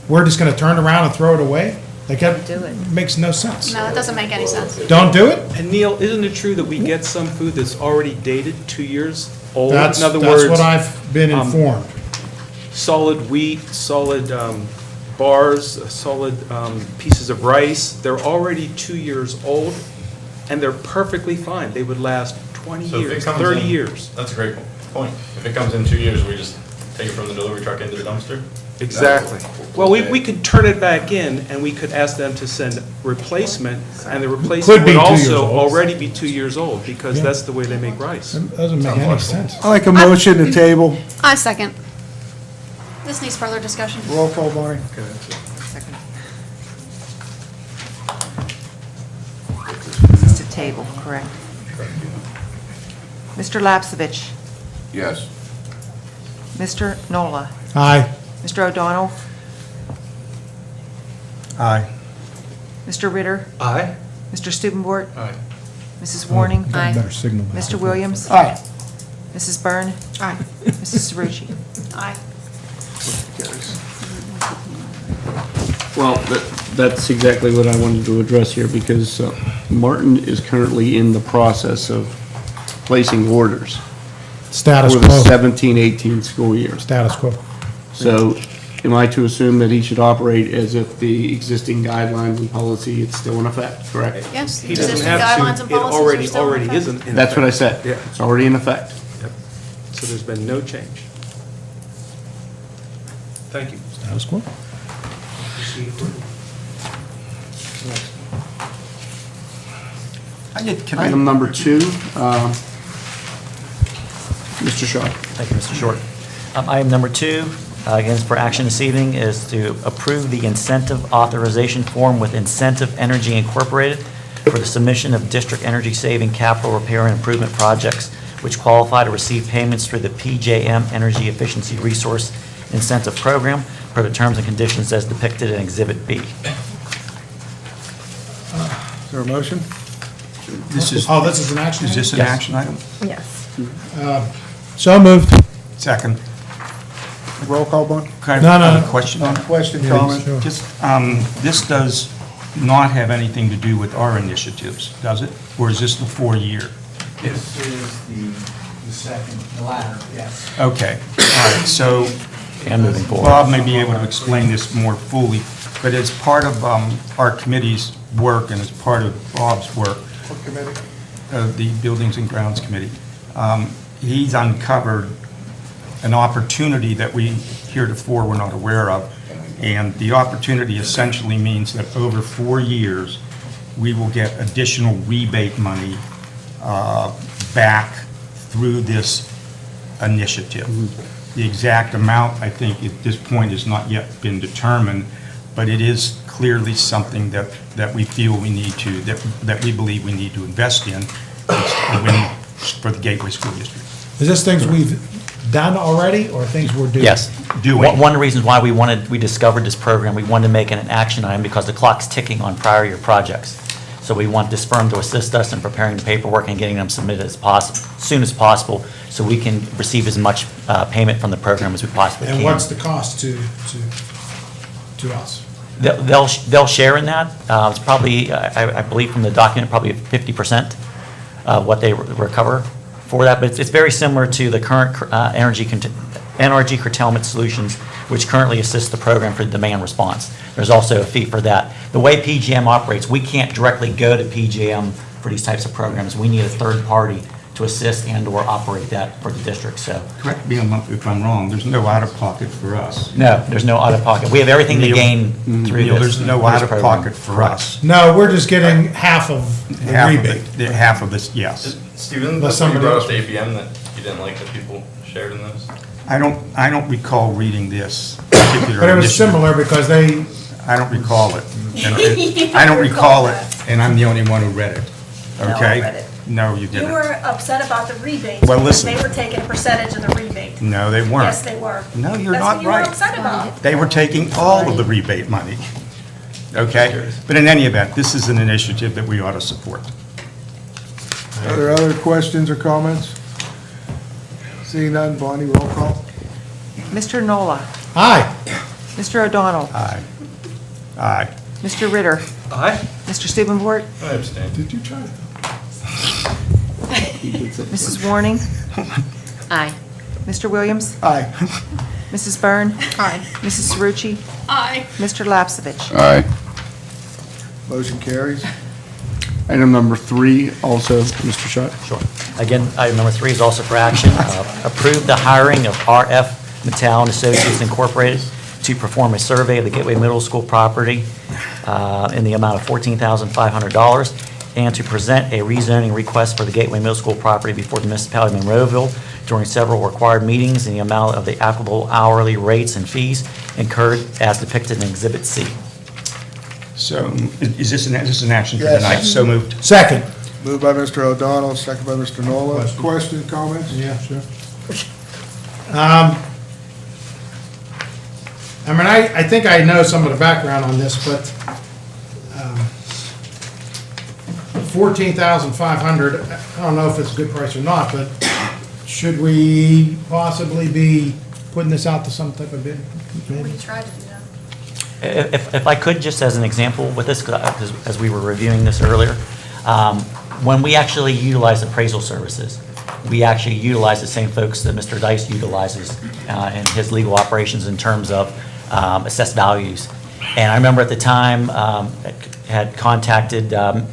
we're just gonna turn around and throw it away? Like, that
Do it.
makes no sense.
No, that doesn't make any sense.
Don't do it?
And Neil, isn't it true that we get some food that's already dated 2 years old?
That's
In other
what
words,
I've been informed.
solid wheat, solid bars, solid pieces of rice, they're already 2 years old, and they're perfectly fine. They would last 20
So if it
years,
comes
30
in-
years.
That's a great point. If it comes in 2 years, we just take it from the delivery truck into the dumpster?
Exactly. Well, we could turn it back in, and we could ask them to send replacement, and the
Could
replacement
be
would
2 years
also
old.
already be 2 years old, because
Yeah.
that's the way they make rice.
It doesn't make any sense.
I like a motion to table.
I second. This needs further discussion.
Roll call, Barney.
Second. This is to table, correct? Mr. Lapsevich.
Yes.
Mr. Nola.
Aye.
Mr. O'Donnell.
Aye.
Mr. Ritter.
Aye.
Mr. Stubenbort.
Aye.
Mrs. Warning.
Got a better signal now.
Mr. Williams.
Aye.
Mrs. Byrne.
Aye.
Mrs. Cerrucci.
Aye.
Well, that's exactly what I wanted to address here, because Martin is currently in the process of placing orders
Status
for the
quo.
17-18 school year.
Status quo.
So am I to assume that he should operate as if the existing guidelines and policy is still in effect, correct?
Yes,
He doesn't
existing
have
guidelines
to,
and
it
policies are
already,
still in
already
effect.
isn't in
That's what I
effect.
said.
Yeah.
It's already in effect.
Yep. So there's been no change. Thank you.
Status quo.
Item number 2, Mr. Shaw.
Thank you, Mr. Short. Item number 2, again, for action this evening, is to approve the incentive authorization form with Incentive Energy Incorporated for the submission of district energy-saving capital repair and improvement projects which qualify to receive payments through the PJM Energy Efficiency Resource Incentive Program per the terms and conditions as depicted in Exhibit B.
Is there a motion?
This is an action?
Is this an action item?
Yes.
So moved.
Second.
Roll call, Barney.
Kind
No,
of
no,
have
no.
a question on it?
Question,
Yeah,
comment?
sure.
Just, this does not have anything to do with our initiatives, does it? Or is this the 4-year?
This is the second, the latter, yes.
Okay, all right, so
and moving forward.
Bob may be able to explain this more fully, but as part of our committee's work and as part of Bob's work,
What committee?
of the Buildings and Grounds Committee, he's uncovered an opportunity that we heretofore were not aware of. And the opportunity essentially means that over 4 years, we will get additional rebate money back through this initiative. The exact amount, I think, at this point has not yet been determined, but it is clearly something that we feel we need to, that we believe we need to invest in for the Gateway School District.
Is this things we've done already, or things we're doing?
Yes.
Doing.
One of the reasons why we discovered this program, we wanted to make it an action item because the clock's ticking on prior year projects. So we want this firm to assist us in preparing the paperwork and getting them submitted as soon as possible, so we can receive as much payment from the program as we possibly can.
And what's the cost to us?
They'll share in that. It's probably, I believe from the document, probably 50% of what they recover for that. But it's very similar to the current energy curtailment solutions, which currently assist the program for demand response. There's also a fee for that. The way PGM operates, we can't directly go to PGM for these types of programs. We need a third party to assist and/or operate that for the district, so.
Correct me if I'm wrong, there's no out-of-pocket for us.
No, there's no out-of-pocket. We have everything to
Neil-
gain through
Neil,
this.
there's no
this program.
out-of-pocket for us.
No, we're just getting half of the rebate.
Half of this, yes.
Steven,
Unless
that's when you
somebody
brought
else-
up the ABM that you didn't like that people shared in those?
I don't recall reading this particular
But it was
initiative.
similar because they,
I don't recall it. I don't recall it, and I'm the only one who read it, okay?
read it.
No, you
You
didn't.
were upset about the rebates.
Well,
because
listen.
They were taking a percentage of the rebate.
No, they weren't.
Yes, they were.
No, you're
That's
not
what you were
right.
upset about.
They were taking all of the rebate money, okay? But in any event, this is an initiative that we ought to support.
Are there other questions or comments? Seeing none, Bonnie, roll call.
Mr. Nola.
aye.
Mr. O'Donnell.
Aye. Aye.
Mr. Ritter.
Aye.
Mr. Stephenport.
I abstain.
Did you try to?
Mrs. Warning.
Aye.
Mr. Williams.
Aye.
Mrs. Byrne.
Aye.
Mrs. Cerucci.
Aye.
Mr. Lapsevich.
Aye.
Motion carries.
Item number 3, also, Mr. Schott.
Sure. Again, item number 3 is also for action. Approve the hiring of RF Mattel and Associates Incorporated to perform a survey of the Gateway Middle School property in the amount of $14,500, and to present a rezoning request for the Gateway Middle School property before the municipality of Monroeville during several required meetings in the amount of the applicable hourly rates and fees incurred as depicted in Exhibit C.
So is this an action for
Yes.
tonight? So moved.
Second.
Moved by Mr. O'Donnell, second by Mr. Nola. Questions, comments?
Yeah, sure. I mean, I think I know some of the background on this, but 14,500, I don't know if it's a good price or not, but should we possibly be putting this out to some type of bid?
We tried to do that.
If I could, just as an example with this, 'cause as we were reviewing this earlier, when we actually utilize appraisal services, we actually utilize the same folks that Mr. Dice utilizes in his legal operations in terms of assessed values. And I remember at the time, had contacted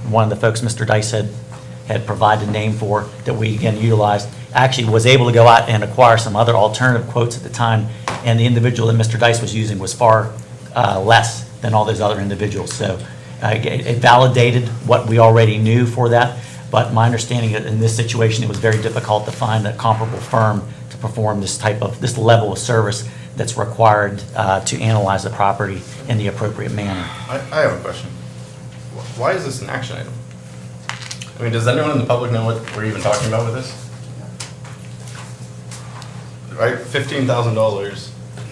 one of the folks Mr. Dice had provided a name for that we again utilized. Actually was able to go out and acquire some other alternative quotes at the time, and the individual that Mr. Dice was using was far less than all those other individuals. So it validated what we already knew for that, but my understanding in this situation, it was very difficult to find a comparable firm to perform this level of service that's required to analyze the property in the appropriate manner.
I have a question. Why is this an action item? I mean, does anyone in the public know what we're even talking about with this? Right, $15,000,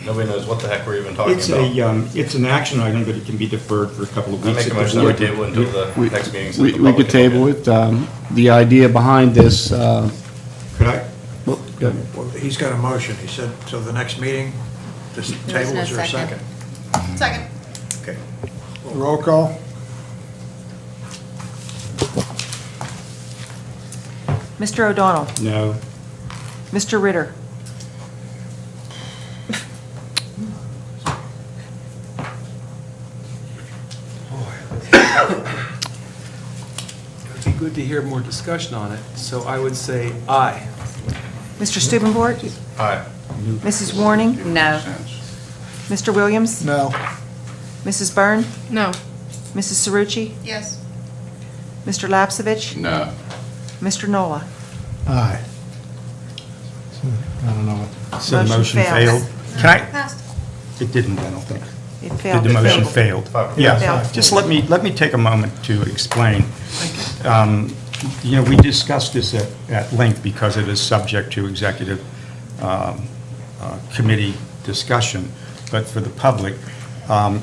nobody knows what the heck we're even talking
It's
about.
it's an action item, but it can be deferred for a couple of
I
weeks.
make a
if the
motion that we
board-
table until the next meeting. so the
We
public
could
can look
table
at
it. The idea behind this,
Could I?
well, go ahead.
Well, he's got a motion. He said, till the next meeting, this table,
no
is there a
second.
second?
Second.
Okay.
Roll call.
Mr. O'Donnell.
No.
Mr. Ritter.
It'd be good to hear more discussion on it, so I would say aye.
Mr. Stubenbort?
Aye.
Mrs. Warning?
No.
Mr. Williams?
No.
Mrs. Byrne?
No.
Mrs. Cerucci?
Yes.
Mr. Lapsevich?
No.
Mr. Nola?
Aye. So, I don't know.
So the
Motion
motion
fails.
failed? Can I,
Passed.
it didn't, I don't think.
It failed.
Did the motion
Failed.
failed?
Yeah.
Yeah,
Failed.
just let me take a moment to explain. You know, we discussed this at length because it is subject to executive committee discussion, but for the public,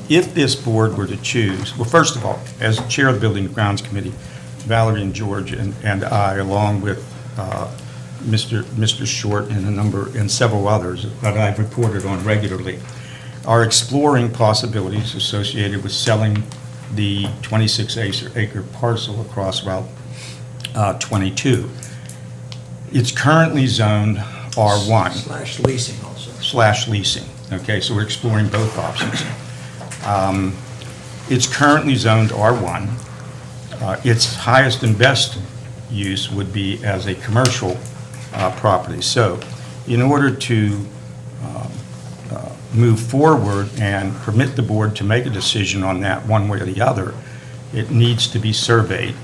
if this board were to choose, well, first of all, as chair of the Building and Grounds Committee, Valerie and George and I, along with Mr. Short and several others that I've reported on regularly, are exploring possibilities associated with selling the 26-acre parcel across Route 22. It's currently zoned R1.
Slash leasing also.
Slash leasing. Okay, so we're exploring both options. It's currently zoned R1. Its highest and best use would be as a commercial property. So in order to move forward and permit the board to make a decision on that one way or the other, it needs to be surveyed,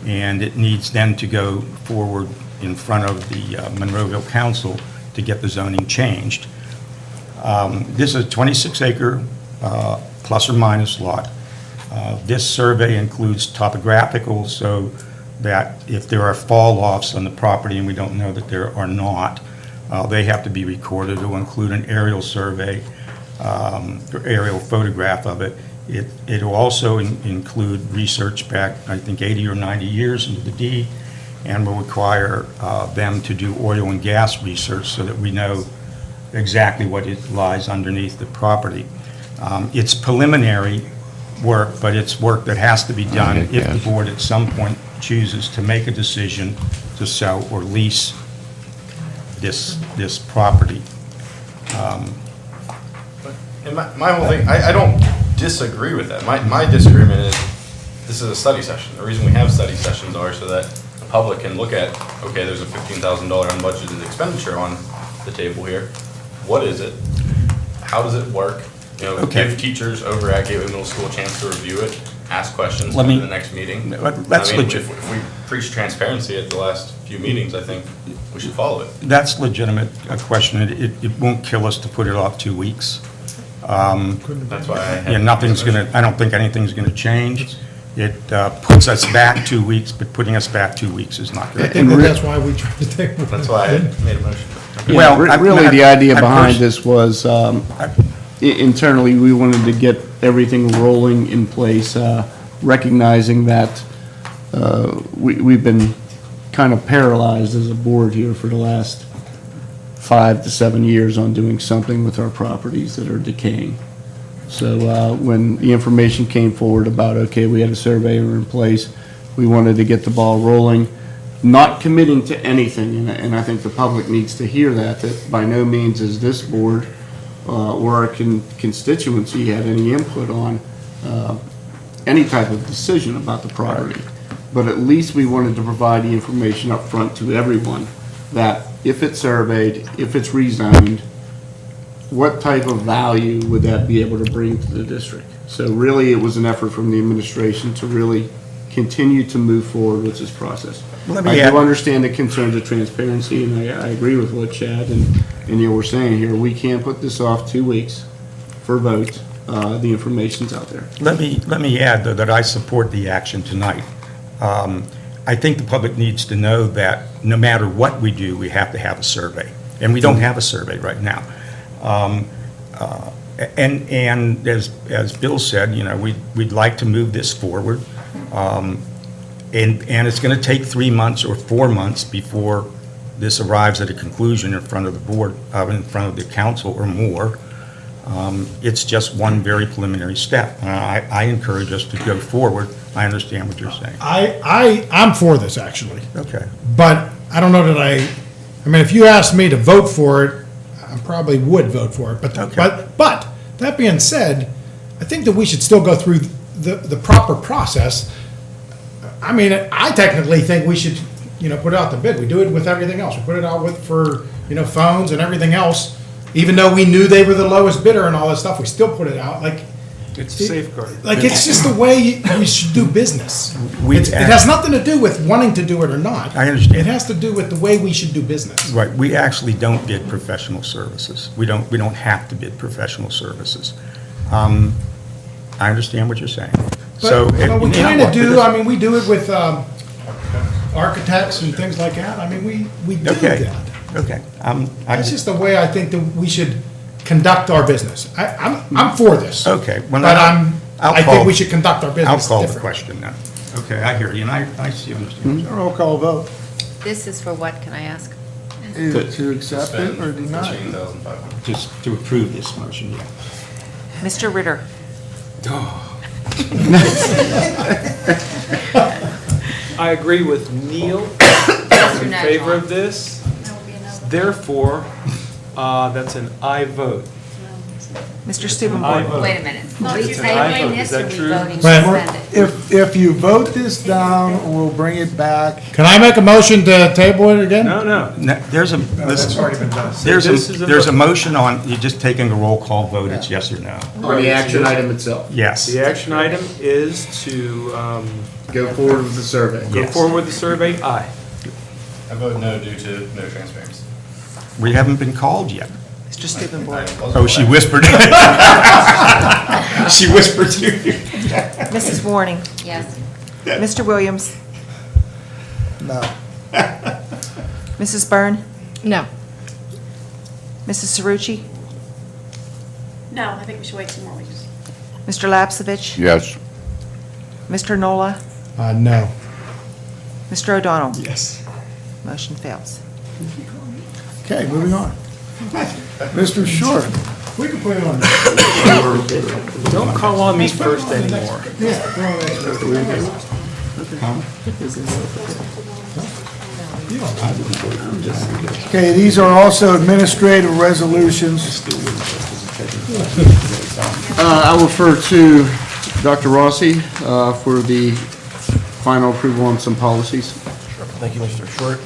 and it needs then to go forward in front of the Monroeville Council to get the zoning changed. This is a 26-acre plus or minus lot. This survey includes topographical, so that if there are fall-offs on the property, and we don't know that there are not, they have to be recorded. It will include an aerial survey, or aerial photograph of it. It will also include research back, I think, 80 or 90 years into the deed, and will require them to do oil and gas research so that we know exactly what it lies underneath the property. It's preliminary work, but it's work that has to be done if the board at some point chooses to make a decision to sell or lease this property.
And my whole thing, I don't disagree with that. My disagreement is, this is a study session. The reason we have study sessions are so that the public can look at, okay, there's a $15,000 unbudgeted expenditure on the table here. What is it? How does it work? You know,
Okay.
give teachers over at Gateway Middle School a chance to review it, ask questions
Let
at
me-
the next meeting.
That's
I mean,
legit.
if we preach transparency at the last few meetings, I think we should follow it.
That's legitimate, a question. It won't kill us to put it off 2 weeks.
That's why I had.
Yeah, nothing's gonna, I don't think anything's gonna change. It puts us back 2 weeks, but putting us back 2 weeks is not
I
good.
think that's why we tried to take.
That's why I made a motion.
Well,
Really, the idea
I
behind
pers-
this was, internally, we wanted to get everything rolling in place, recognizing that we've been kind of paralyzed as a board here for the last 5 to 7 years on doing something with our properties that are decaying. So when the information came forward about, okay, we had a surveyor in place, we wanted to get the ball rolling, not committing to anything, and I think the public needs to hear that by no means is this board or our constituency had any input on any type of decision about the property. But at least we wanted to provide the information up front to everyone that if it's surveyed, if it's rezoned, what type of value would that be able to bring to the district? So really, it was an effort from the administration to really continue to move forward with this process.
Let me
I
add-
do understand the concerns of transparency, and I agree with what Chad and you were saying here. We can't put this off 2 weeks for vote. The information's out there.
Let me add, though, that I support the action tonight. I think the public needs to know that no matter what we do, we have to have a survey, and we don't have a survey right now. And as Bill said, you know, we'd like to move this forward, and it's going to take 3 months or 4 months before this arrives at a conclusion in front of the board, in front of the council or more. It's just one very preliminary step. I encourage us to go forward. I understand what you're saying.
I'm for this, actually.
Okay.
But I don't know that I mean, if you asked me to vote for it, I probably would vote for it. But that being said, I think that we should still go through the proper process, I mean, I technically think we should, put it out to bid. We do it with everything else. We put it out for phones and everything else. Even though we knew they were the lowest bidder and all that stuff, we still put it out. Like,
It's a safeguard.
like it's just the way we should do business.
We
It has nothing to do with wanting to do it or not.
I understand.
It has to do with the way we should do business.
Right, we actually don't bid professional services. We don't have to bid professional services. I understand what you're saying. So,
But we
you know
kind of
what,
do,
this-
I mean, we do it with architects and things like that. I mean, we do
Okay,
that.
okay.
It's just the way I think that we should conduct our business. I'm for this.
Okay. well,
But
I'll
I
call-
think we should conduct our business
I'll call the
different.
question now. Okay, I hear you, and I see, understand.
Roll call vote.
This is for what, can I ask?
Is to accept it or deny it?
Just to approve this motion, yeah.
Mr. Ritter?
I agree with Neil.
Yes or
In
no,
favor
John?
of this. Therefore, that's an aye vote.
Mr.
Aye
Stubenborg?
vote.
Wait a minute. Are we
It's an aye vote.
tabling
Is
this or
that
are we
true?
voting to
Well,
suspend it?
If you vote this down, we'll bring it back.
Can I make a motion to table it again?
No, no.
No, there's a,
That's already been done.
there's
This is
a,
a
there's a
vote.
motion on, you're just taking a roll call vote, it's yes or no.
On the action item itself.
Yes.
The action item is to
Go forward with the survey.
go
Yes.
forward with the survey. Aye.
I vote no due to no transparency.
We haven't been called yet.
Mr. Stubenborg?
Oh, she whispered. She whispered to you.
Mrs. Warning?
Yes.
Mr. Williams?
No.
Mrs. Byrne?
No.
Mrs. Cerrucci?
No, I think we should wait 2 more weeks.
Mr. Lapsevich?
Yes.
Mr. Nola?
No.
Mr. O'Donnell?
Yes.
Motion fails.
Okay, moving on. Mr. Short.
We can put it on.
Don't call on me first anymore.
Okay, these are also administrative resolutions.
I'll refer to Dr. Rossi for the final approval on some policies.
Thank you, Mr. Short.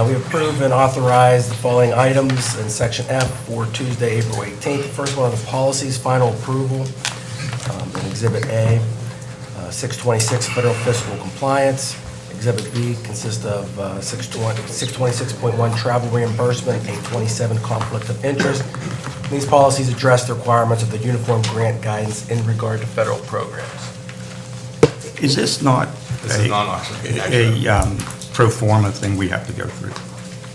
We approve and authorize the following items in Section F for Tuesday, April 18th. The first one are the policies, final approval. In Exhibit A, 626 federal fiscal compliance. Exhibit B consists of 626.1 travel reimbursement, 827 conflict of interest. These policies address the requirements of the Uniform Grant Guidance in regard to federal programs.
Is this not
This is non-auction.
a pro forma thing we have to go through?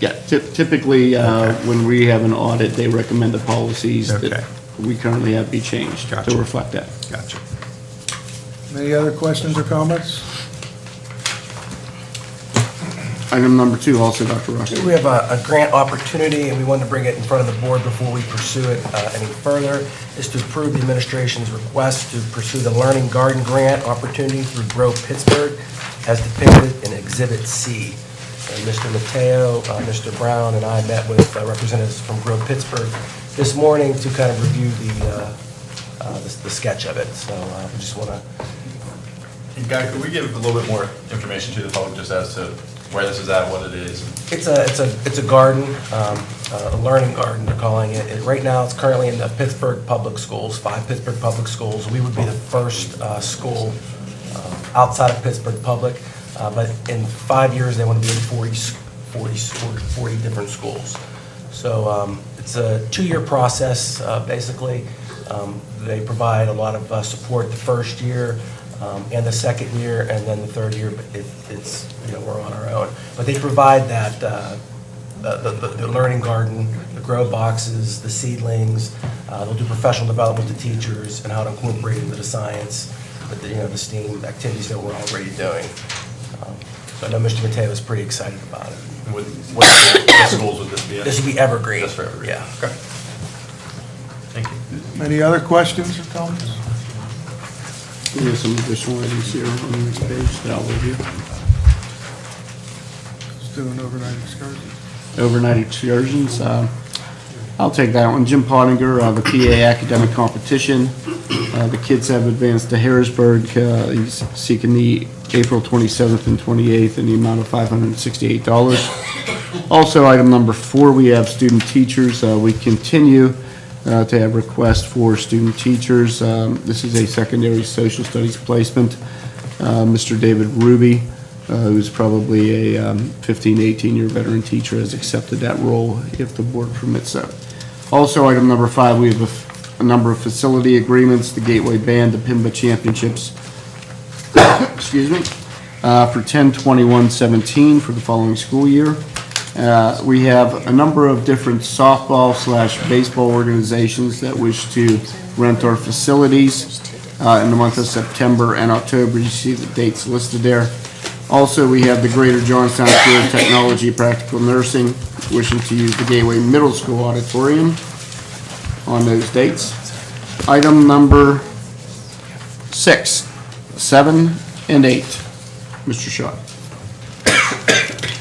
Yeah, typically, when we have an audit, they recommend the policies
Okay.
that we currently have be changed
Gotcha.
to reflect that.
Gotcha.
Any other questions or comments?
Item number 2 also, Dr. Rossi.
We have a grant opportunity, and we wanted to bring it in front of the board before we pursue it any further, is to approve the administration's request to pursue the Learning Garden Grant opportunity through Grow Pittsburgh as depicted in Exhibit C. And Mr. Mateo, Mr. Brown, and I met with representatives from Grow Pittsburgh this morning to kind of review the sketch of it. So we just want to...
Guy, could we give a little bit more information to the public just as to where this is at, what it is?
It's a garden, a learning garden, they're calling it. Right now, it's currently in the Pittsburgh Public Schools, 5 Pittsburgh Public Schools. We would be the first school outside of Pittsburgh Public, but in 5 years, they want to be in 40 different schools. So it's a 2-year process, basically. They provide a lot of support the first year, and the second year, and then the third year, it's, we're on our own. But they provide that, the learning garden, the grow boxes, the seedlings, they'll do professional development to teachers and how to incorporate into the science, the STEAM activities that we're already doing. So I know Mr. Mateo is pretty excited about it.
And what schools would this be in?
This would be Evergreen.
Just for Evergreen?
Yeah.
Okay. Thank you.
Any other questions or comments?
We have some additional items here on this page that I'll review.
Let's do an overnight excursion.
Overnight excursions, I'll take that one. Jim Pottinger, the PA academic competition. The kids have advanced to Harrisburg. He's seeking the April 27th and 28th in the amount of $568. Also, item number 4, we have student teachers. We continue to have requests for student teachers. This is a secondary social studies placement. Mr. David Ruby, who's probably a 15, 18-year veteran teacher, has accepted that role if the board permits so. Also, item number 5, we have a number of facility agreements, the Gateway Band, the PIMBA Championships, excuse me, for 10/21/17 for the following school year. We have a number of different softball/baseball organizations that wish to rent our facilities in the month of September and October. You see the dates listed there. Also, we have the Greater Johnstown School of Technology Practical Nursing wishing to use the Gateway Middle School auditorium on those dates. Item number 6, 7, and 8. Mr. Shaw.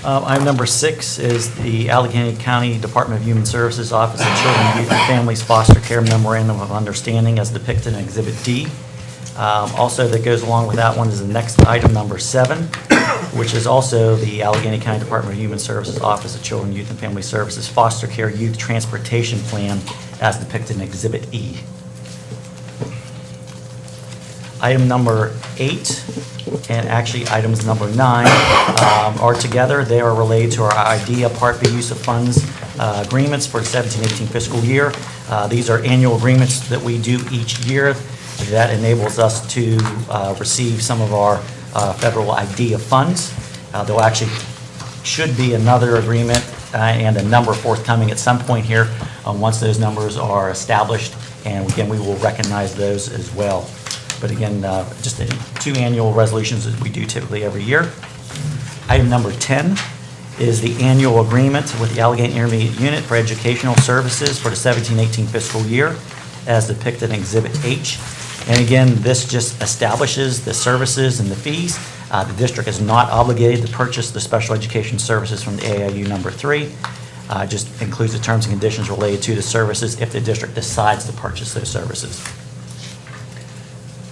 Item number 6 is the Allegheny County Department of Human Services Office of Children, Youth, and Families Foster Care Memorandum of Understanding as depicted in Exhibit D. Also, that goes along with that one is the next item, number 7, which is also the Allegheny County Department of Human Services Office of Children, Youth, and Family Services Foster Care Youth Transportation Plan as depicted in Exhibit E. Item number 8, and actually items number 9, are together. They are related to our IDEA Part B use of funds agreements for the 17-18 fiscal year. These are annual agreements that we do each year that enables us to receive some of our federal IDEA funds. There actually should be another agreement and a number forthcoming at some point here once those numbers are established, and again, we will recognize those as well. But again, just 2 annual resolutions that we do typically every year. Item number 10 is the annual agreement with the Allegheny Intermediate Unit for Educational Services for the 17-18 fiscal year as depicted in Exhibit H. And again, this just establishes the services and the fees. The district is not obligated to purchase the special education services from the AIU number 3. Just includes the terms and conditions related to the services if the district decides to purchase those services.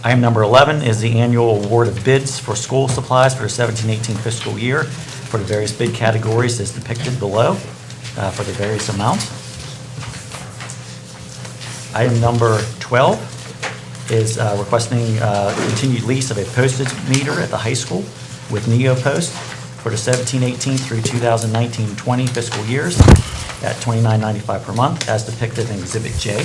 Item number 11 is the annual award of bids for school supplies for the 17-18 fiscal year for the various bid categories as depicted below for the various amounts. Item number 12 is requesting continued lease of a postage meter at the high school with NeoPost for the 17-18 through 2019-20 fiscal years at $29.95 per month as depicted in Exhibit J.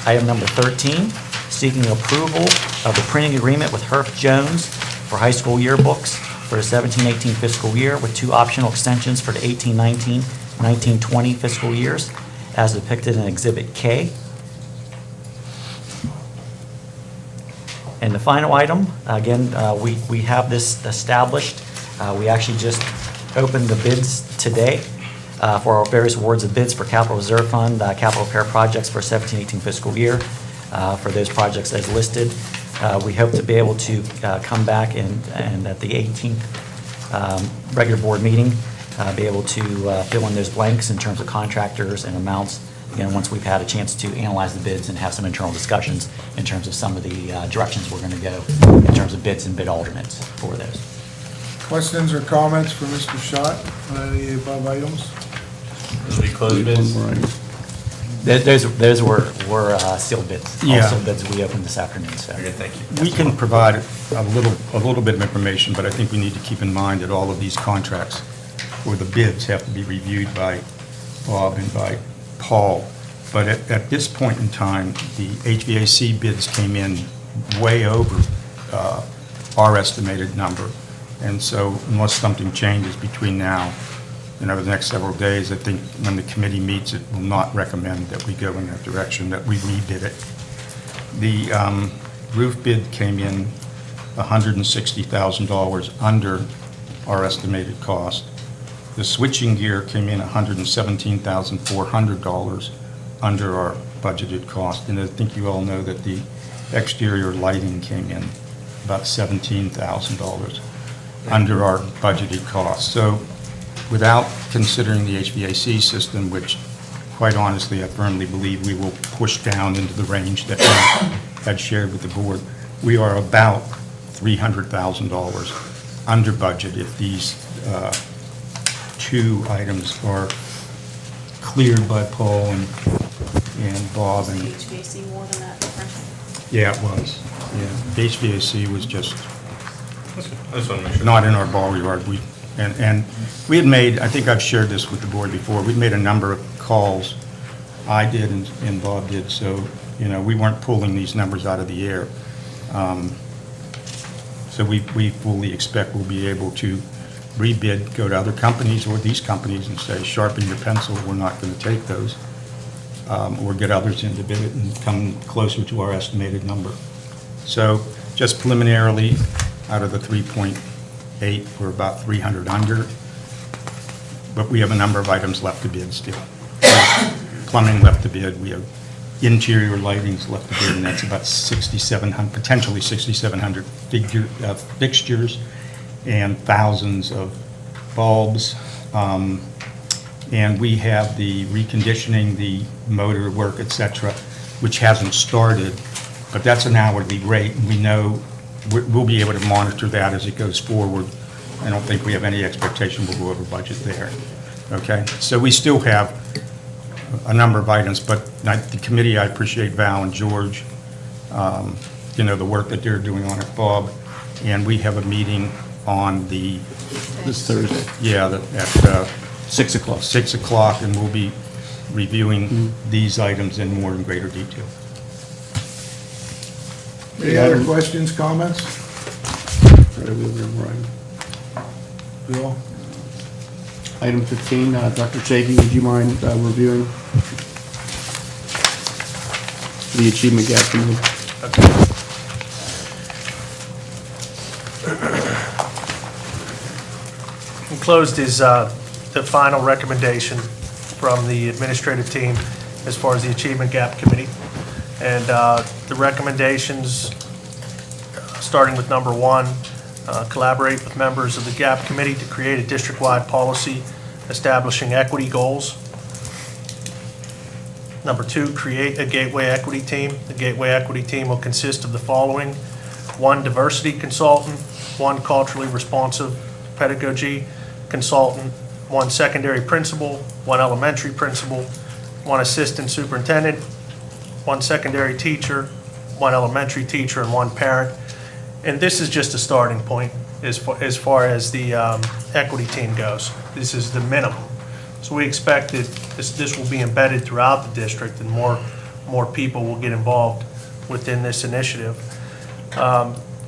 Item number 13, seeking approval of the printing agreement with Herff Jones for high school yearbooks for the 17-18 fiscal year with 2 optional extensions for the 18-19, 19-20 fiscal years as depicted in Exhibit K. And the final item, again, we have this established. We actually just opened the bids today for our various awards of bids for Capital Reserve Fund, capital repair projects for 17-18 fiscal year. For those projects as listed, we hope to be able to come back and at the 18th regular board meeting, be able to fill in those blanks in terms of contractors and amounts. Again, once we've had a chance to analyze the bids and have some internal discussions in terms of some of the directions we're going to go in terms of bids and bid alternates for those.
Questions or comments for Mr. Schott on any above items?
Should we close bids?
Those were sealed bids. All
Yeah.
sealed bids we opened this afternoon, so.
Okay, thank you.
We can provide a little bit of information, but I think we need to keep in mind that all of these contracts or the bids have to be reviewed by Bob and by Paul. But at this point in time, the HVAC bids came in way over our estimated number. And so unless something changes between now and over the next several days, I think when the committee meets, it will not recommend that we go in that direction, that we rebid it. The roof bid came in $160,000 under our estimated cost. The switching gear came in $117,400 under our budgeted cost. And I think you all know that the exterior lighting came in about $17,000 under our budgeted cost. So without considering the HVAC system, which quite honestly, I firmly believe we will push down into the range that we had shared with the board. We are about $300,000 under budget if these two items are cleared by Paul and Bob. And
HVAC more than that differential?
yeah, it was. Yeah, the HVAC was just
I just want to make sure.
not in our backyard. And we had made, I think I've shared this with the board before, we'd made a number of calls. I did and Bob did, so, we weren't pulling these numbers out of the air. So we fully expect we'll be able to rebid, go to other companies or these companies and say, sharpen your pencil, we're not going to take those. Or get others in to bid it and come closer to our estimated number. So just preliminarily, out of the 3.8, we're about 300 under, but we have a number of items left to bid still. Plumbing left to bid, we have interior lighting's left to bid, and that's about 6,700, potentially 6,700 fixtures and thousands of bulbs. And we have the reconditioning, the motor work, et cetera, which hasn't started, but that's an hourly rate, and we know we'll be able to monitor that as it goes forward. I don't think we have any expectation we'll go over budget there, okay? So we still have a number of items, but the committee, I appreciate Val and George, the work that they're doing on it, Bob, and we have a meeting on
This Thursday.
yeah, at
6 o'clock.
6 o'clock, and we'll be reviewing these items in more and greater detail.
Any other questions, comments? Bill?
Item 15, Dr. Chafee, would you mind reviewing the Achievement Gap Committee?
Enclosed is the final recommendation from the administrative team as far as the Achievement Gap Committee. And the recommendations, starting with number 1, collaborate with members of the GAP Committee to create a district-wide policy establishing equity goals. Number 2, create a Gateway Equity Team. The Gateway Equity Team will consist of the following: 1 diversity consultant, 1 culturally responsive pedagogy consultant, 1 secondary principal, 1 elementary principal, 1 assistant superintendent, 1 secondary teacher, 1 elementary teacher, and 1 parent. And this is just a starting point as far as the equity team goes. This is the minimum. So we expect that this will be embedded throughout the district, and more people will get involved within this initiative.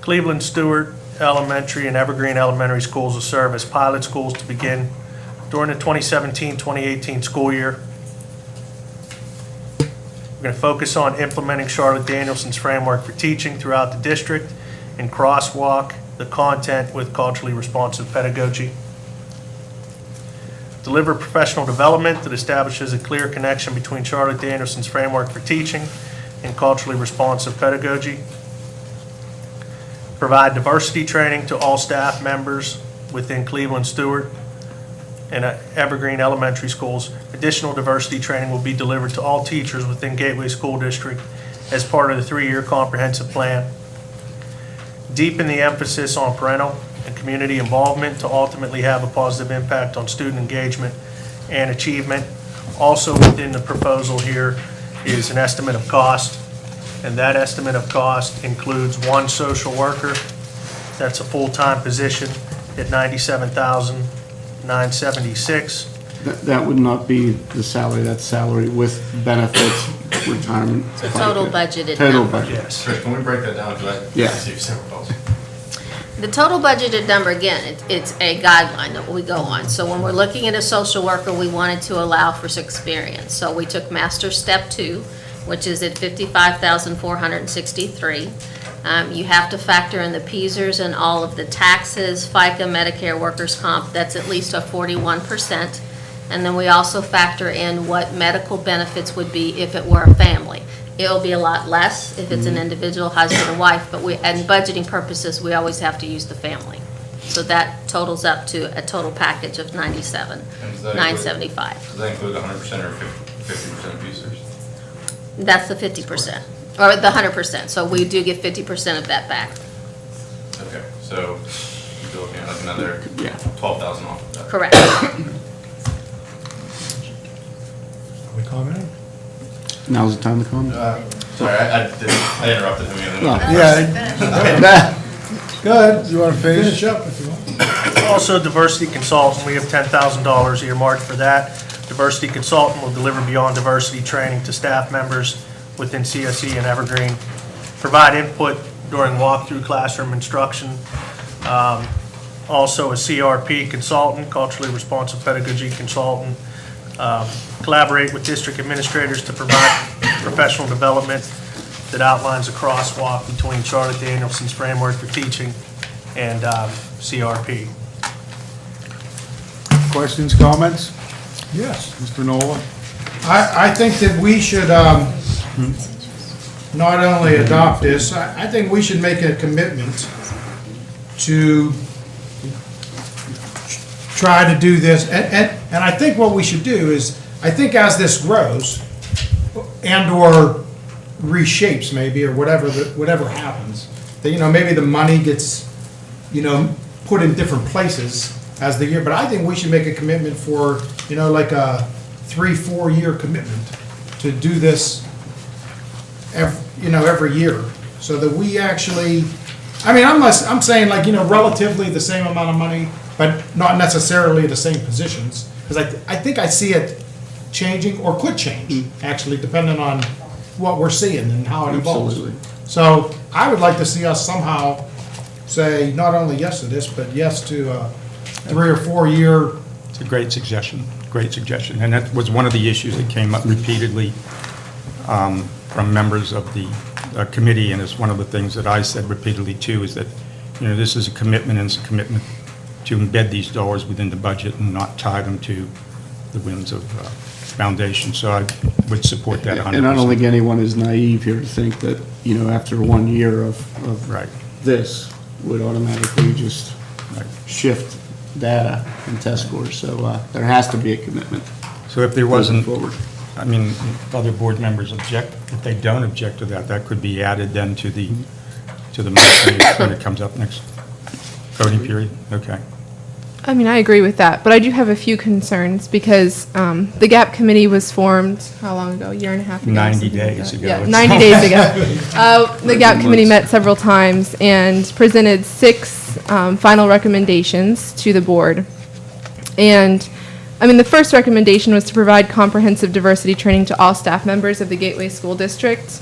Cleveland, Stewart Elementary, and Evergreen Elementary Schools will serve as pilot schools to begin during the 2017-2018 school year. We're going to focus on implementing Charlotte Danielson's framework for teaching throughout the district and crosswalk the content with culturally responsive pedagogy. Deliver professional development that establishes a clear connection between Charlotte Danielson's framework for teaching and culturally responsive pedagogy. Provide diversity training to all staff members within Cleveland, Stewart, and Evergreen Elementary Schools. Additional diversity training will be delivered to all teachers within Gateway School District as part of the 3-year comprehensive plan. Deepen the emphasis on parental and community involvement to ultimately have a positive impact on student engagement and achievement. Also within the proposal here is an estimate of cost, and that estimate of cost includes 1 social worker. That's a full-time position at $97,976.
That would not be the salary, that's salary with benefits, retirement.
So total budgeted
Total
number.
budget.
Yes.
Chris, can we break that down? Because I
Yeah.
see several calls.
The total budgeted number, again, it's a guideline that we go on. So when we're looking at a social worker, we wanted to allow for some experience. So we took Master Step 2, which is at $55,463. You have to factor in the PSERS and all of the taxes, FICA, Medicare, workers' comp, that's at least a 41%. And then we also factor in what medical benefits would be if it were a family. It'll be a lot less if it's an individual husband and wife, but and budgeting purposes, we always have to use the family. So that totals up to a total package of $97,975.
Does that include 100% or 50% of users.
That's the 50%, or the 100%. So we do get 50% of that back.
Okay, so you'd be looking at like another 12,000 off of that.
Correct.
Are we commenting?
Now's the time to comment.
Sorry, I interrupted him again.
Yeah. Go ahead, you want to
Finish up if you want.
Also, diversity consultant, we have $10,000 earmarked for that. Diversity consultant will deliver beyond diversity training to staff members within CSE and Evergreen, provide input during walkthrough classroom instruction. Also, a CRP consultant, culturally responsive pedagogy consultant, collaborate with district administrators to provide professional development that outlines a crosswalk between Charlotte Danielson's framework for teaching and CRP.
Questions, comments?
Yes.
Mr. Nola?
I think that we should not only adopt this, I think we should make a commitment to try to do this. And I think what we should do is, I think as this grows and/or reshapes maybe, or whatever happens, that, you know, maybe the money gets, you know, put in different places as the year, but I think we should make a commitment for, you know, like a 3-4 year commitment to do this every year, so that we actually, I mean, I'm saying, like, you know, relatively the same amount of money, but not necessarily the same positions, because I think I see it changing, or could change, actually, depending on what we're seeing and how it evolves.
Absolutely.
So I would like to see us somehow say not only yes to this, but yes to a 3 or 4 year.
It's a great suggestion, and that was one of the issues that came up repeatedly from members of the committee, and it's one of the things that I said repeatedly too, is that, you know, this is a commitment, and it's a commitment to embed these dollars within the budget and not tie them to the whims of foundation. So I would support that 100%.
And I don't think anyone is naive here to think that, you know, after 1 year of
Right.
this would automatically just shift data and test scores. So there has to be a commitment.
So if there
moving
wasn't,
forward.
I mean, if other board members object, if they don't object to that, that could be added then to the motion when it comes up next voting period? Okay.
I mean, I agree with that, but I do have a few concerns because the GAP committee was formed, how long ago? A year and a half ago?
90
something like
days
that.
ago.
Yeah, 90 days ago. The GAP committee met several times and presented 6 final recommendations to the board. And, I mean, the first recommendation was to provide comprehensive diversity training to all staff members of the Gateway School District.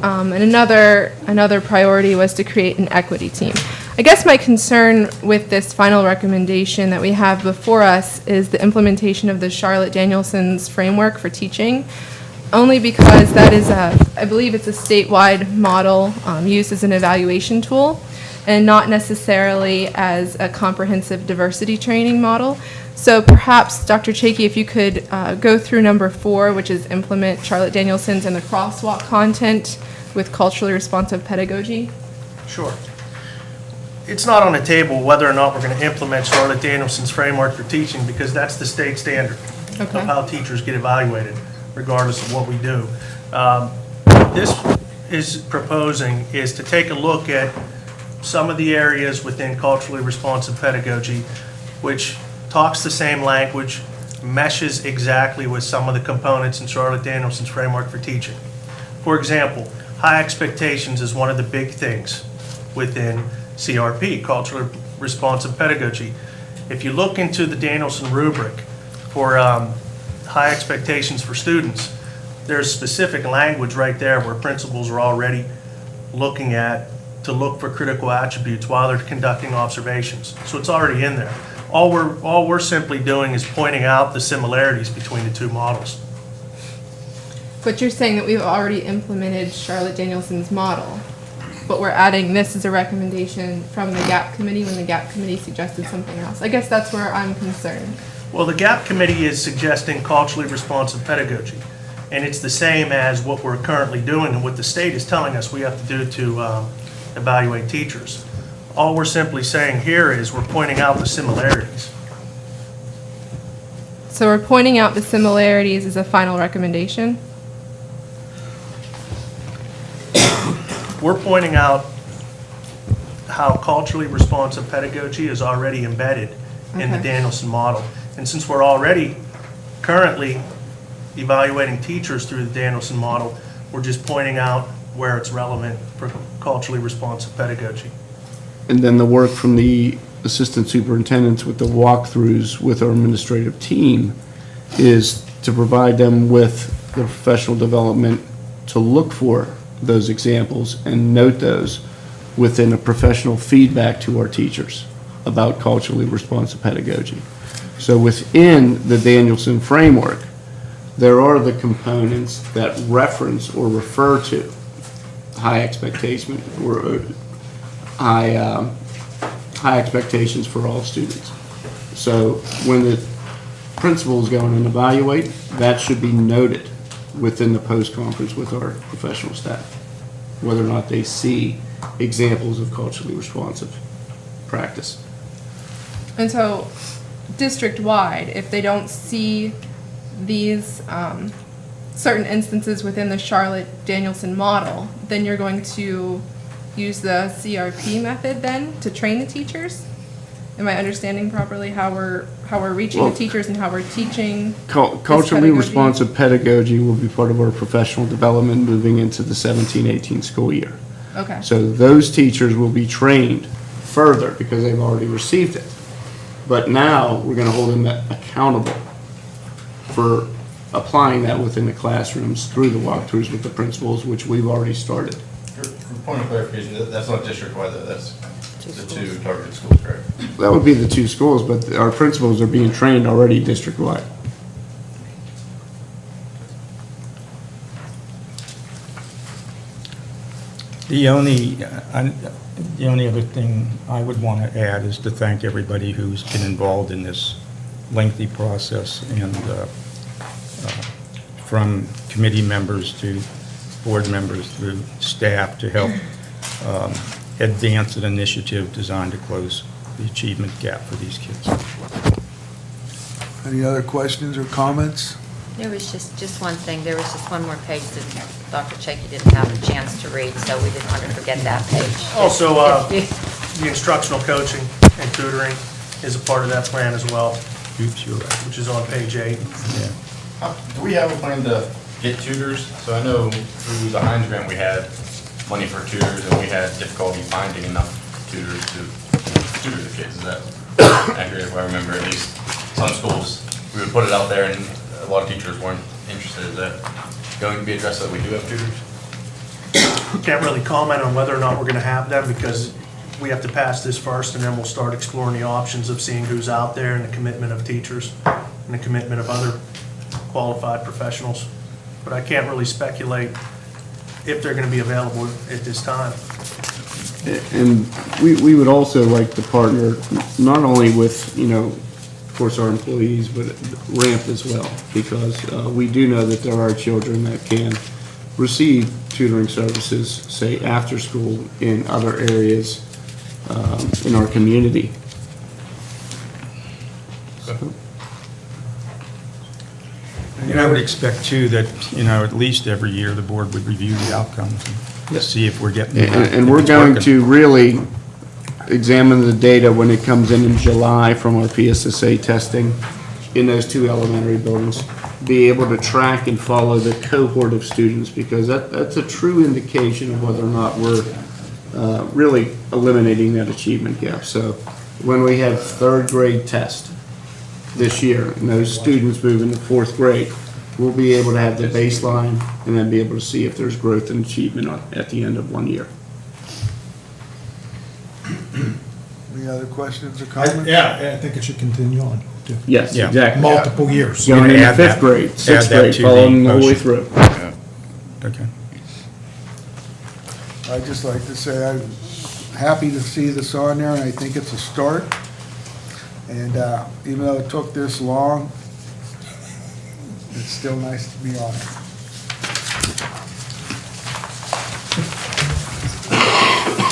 And another priority was to create an equity team. I guess my concern with this final recommendation that we have before us is the implementation of the Charlotte Danielson's framework for teaching, only because that is I believe it's a statewide model used as an evaluation tool, and not necessarily as a comprehensive diversity training model. So perhaps, Dr. Chakey, if you could go through number 4, which is implement Charlotte Danielson's and the crosswalk content with culturally responsive pedagogy.
Sure. It's not on the table whether or not we're going to implement Charlotte Danielson's framework for teaching, because that's the state standard of how teachers get evaluated, regardless of what we do. What this is proposing is to take a look at some of the areas within culturally responsive pedagogy, which talks the same language, meshes exactly with some of the components in Charlotte Danielson's framework for teaching. For example, high expectations is one of the big things within CRP, culturally responsive pedagogy. If you look into the Danielson rubric for high expectations for students, there's specific language right there where principals are already looking at to look for critical attributes while they're conducting observations. So it's already in there. All we're simply doing is pointing out the similarities between the two models.
But you're saying that we've already implemented Charlotte Danielson's model, but we're adding this as a recommendation from the GAP committee when the GAP committee suggested something else. I guess that's where I'm concerned.
Well, the GAP committee is suggesting culturally responsive pedagogy, and it's the same as what we're currently doing and what the state is telling us we have to do to evaluate teachers. All we're simply saying here is we're pointing out the similarities.
So we're pointing out the similarities as a final recommendation?
We're pointing out how culturally responsive pedagogy is already embedded in the
Okay.
Danielson model. And since we're already currently evaluating teachers through the Danielson model, we're just pointing out where it's relevant for culturally responsive pedagogy.
And then the work from the assistant superintendents with the walkthroughs with our administrative team is to provide them with the professional development to look for those examples and note those within a professional feedback to our teachers about culturally responsive pedagogy. So within the Danielson framework, there are the components that reference or refer to high expectation or high expectations for all students. So when the principals go in and evaluate, that should be noted within the post-conference with our professional staff, whether or not they see examples of culturally responsive practice.
And so, district-wide, if they don't see these certain instances within the Charlotte-Danielson model, then you're going to use the CRP method then to train the teachers? Am I understanding properly how we're reaching
Well,
the teachers and how we're teaching this
Culturally
pedagogy?
responsive pedagogy will be part of our professional development moving into the 17-18 school year.
Okay.
So those teachers will be trained further because they've already received it. But now, we're going to hold them accountable for applying that within the classrooms through the walkthroughs with the principals, which we've already started.
For point of clarification, that's not district-wide, though, that's the two targeted schools, correct?
That would be the two schools, but our principals are being trained already district-wide.
The only other thing I would want to add is to thank everybody who's been involved in this lengthy process, and from committee members to board members through staff to help advance an initiative designed to close the achievement gap for these kids.
Any other questions or comments?
There was just one thing, there was just one more page that Dr. Chakey didn't have a chance to read, so we didn't want to forget that page.
Also,
If
the instructional coaching and tutoring is a part of that plan as well,
Oops, you're right.
which is on page 8.
Yeah.
Do we have a plan to get tutors? So I know through the Heinz grant, we had money for tutors, and we had difficulty finding enough tutors to tutor the kids. Is that accurate, if I remember? At least some schools, we would put it out there, and a lot of teachers weren't interested. Is that going to be addressed, that we do have tutors?
Can't really comment on whether or not we're going to have them, because we have to pass this first, and then we'll start exploring the options of seeing who's out there and the commitment of teachers and the commitment of other qualified professionals. But I can't really speculate if they're going to be available at this time.
And we would also like to partner not only with, of course, our employees, but RAMP as well, because we do know that there are children that can receive tutoring services, say, after school in other areas in our community.
And I would expect, too, that, at least every year, the board would review the outcomes and see if we're getting.
And we're going to really examine the data when it comes in July from our PSSA testing in those two elementary buildings, be able to track and follow the cohort of students, because that's a true indication of whether or not we're really eliminating that achievement gap. So when we have third grade test this year, and those students move into fourth grade, we'll be able to have the baseline and then be able to see if there's growth and achievement at the end of 1 year.
Any other questions or comments?
Yeah, I think it should continue on. too.
Yes,
Yeah.
exactly.
Multiple years.
Going
Gonna
into
add
fifth
that-
grade,
add
sixth
that
grade,
to the
following the whole way
motion.
through.
Okay.
I'd just like to say I'm happy to see this on there, and I think it's a start. And even though it took this long, it's still nice to be on it.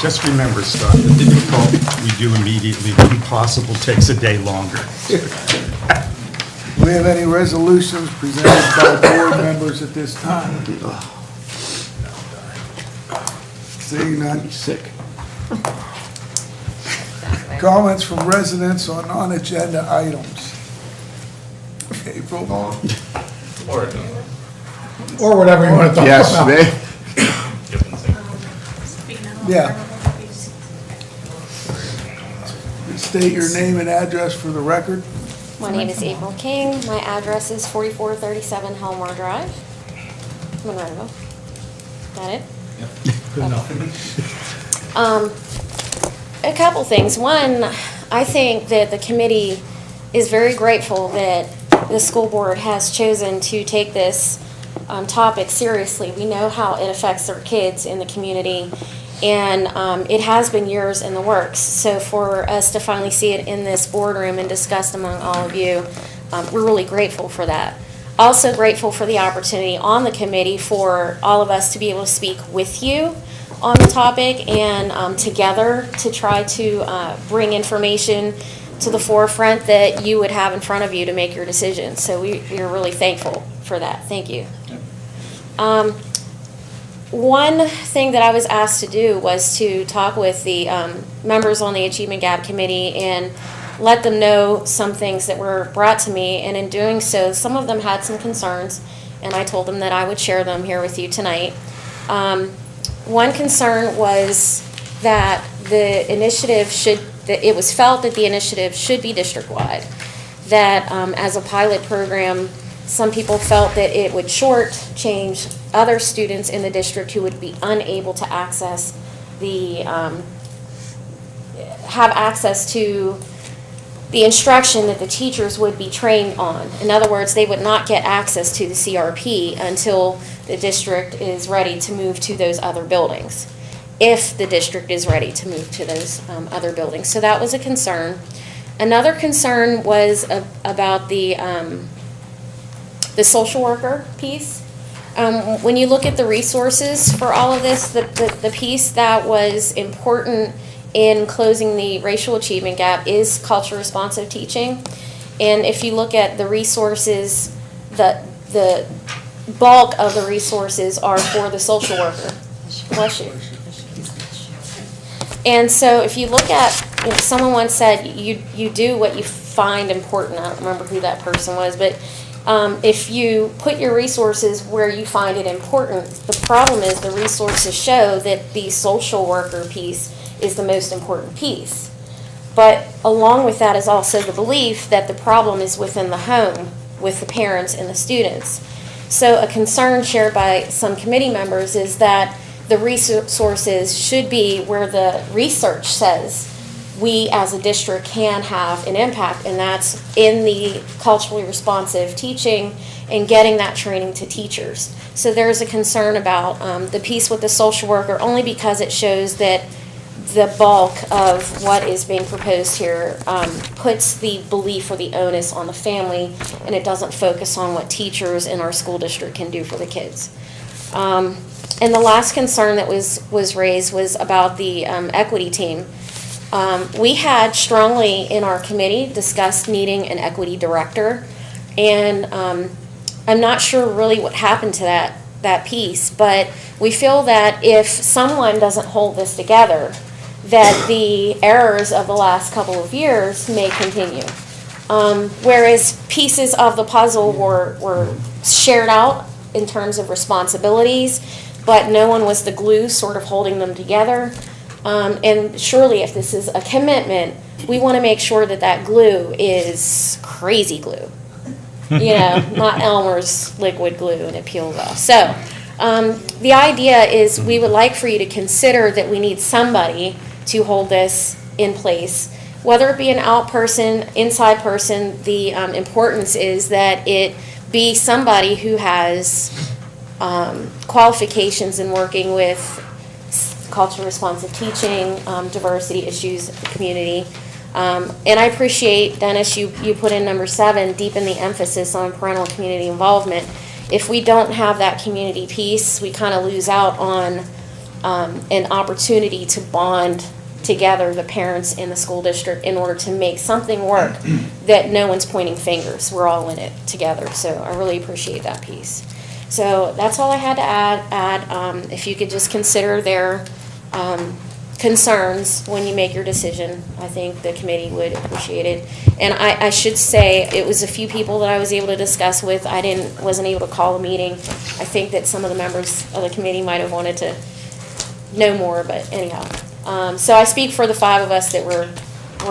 Just remember, Scott, the difficult we do immediately, the impossible takes a day longer.
we have any resolutions presented by board members at this time? Seeing none.
Sick.
Comments from residents on non-agenda items? April?
Or whatever you want to talk
Yes,
about.
they-
Yeah. State your name and address for the record.
My name is April King. My address is 4437 Helmar Drive, Monroeville. That it?
Good enough.
A couple things. One, I think that the committee is very grateful that the school board has chosen to take this topic seriously. We know how it affects our kids in the community, and it has been years in the works. So for us to finally see it in this boardroom and discussed among all of you, we're really grateful for that. Also grateful for the opportunity on the committee for all of us to be able to speak with you on the topic and together to try to bring information to the forefront that you would have in front of you to make your decisions. So we are really thankful for that. Thank you. One thing that I was asked to do was to talk with the members on the Achievement Gap Committee and let them know some things that were brought to me. And in doing so, some of them had some concerns, and I told them that I would share them here with you tonight. One concern was that the initiative it was felt that the initiative should be district-wide. That as a pilot program, some people felt that it would shortchange other students in the district who would be unable to access have access to the instruction that the teachers would be trained on. In other words, they would not get access to the CRP until the district is ready to move to those other buildings, if the district is ready to move to those other buildings. So that was a concern. Another concern was about the social worker piece. When you look at the resources for all of this, the piece that was important in closing the racial achievement gap is culture responsive teaching. And if you look at the resources, the bulk of the resources are for the social worker. Bless you. And so if you look at, someone once said, you do what you find important. I don't remember who that person was, but if you put your resources where you find it important, the problem is the resources show that the social worker piece is the most important piece. But along with that is also the belief that the problem is within the home with the parents and the students. So a concern shared by some committee members is that the resources should be where the research says we as a district can have an impact, and that's in the culturally responsive teaching and getting that training to teachers. So there's a concern about the piece with the social worker only because it shows that the bulk of what is being proposed here puts the belief or the onus on the family, and it doesn't focus on what teachers in our school district can do for the kids. And the last concern that was raised was about the equity team. We had strongly in our committee discussed needing an equity director, and I'm not sure really what happened to that piece, but we feel that if someone doesn't hold this together, that the errors of the last couple of years may continue. Whereas pieces of the puzzle were shared out in terms of responsibilities, but no one was the glue sort of holding them together. And surely if this is a commitment, we want to make sure that that glue is crazy glue. Not Elmer's liquid glue and it peels off. So the idea is we would like for you to consider that we need somebody to hold this in place. Whether it be an out person, inside person, the importance is that it be somebody who has qualifications in working with culture responsive teaching, diversity issues of the community. And I appreciate, Dennis, you put in number 7, deepen the emphasis on parental community involvement. If we don't have that community piece, we kind of lose out on an opportunity to bond together the parents and the school district in order to make something work that no one's pointing fingers. We're all in it together. So I really appreciate that piece. So that's all I had to add. If you could just consider their concerns when you make your decision, I think the committee would appreciate it. And I should say, it was a few people that I was able to discuss with. Wasn't able to call a meeting. I think that some of the members of the committee might have wanted to know more, but anyhow. So I speak for the 5 of us that were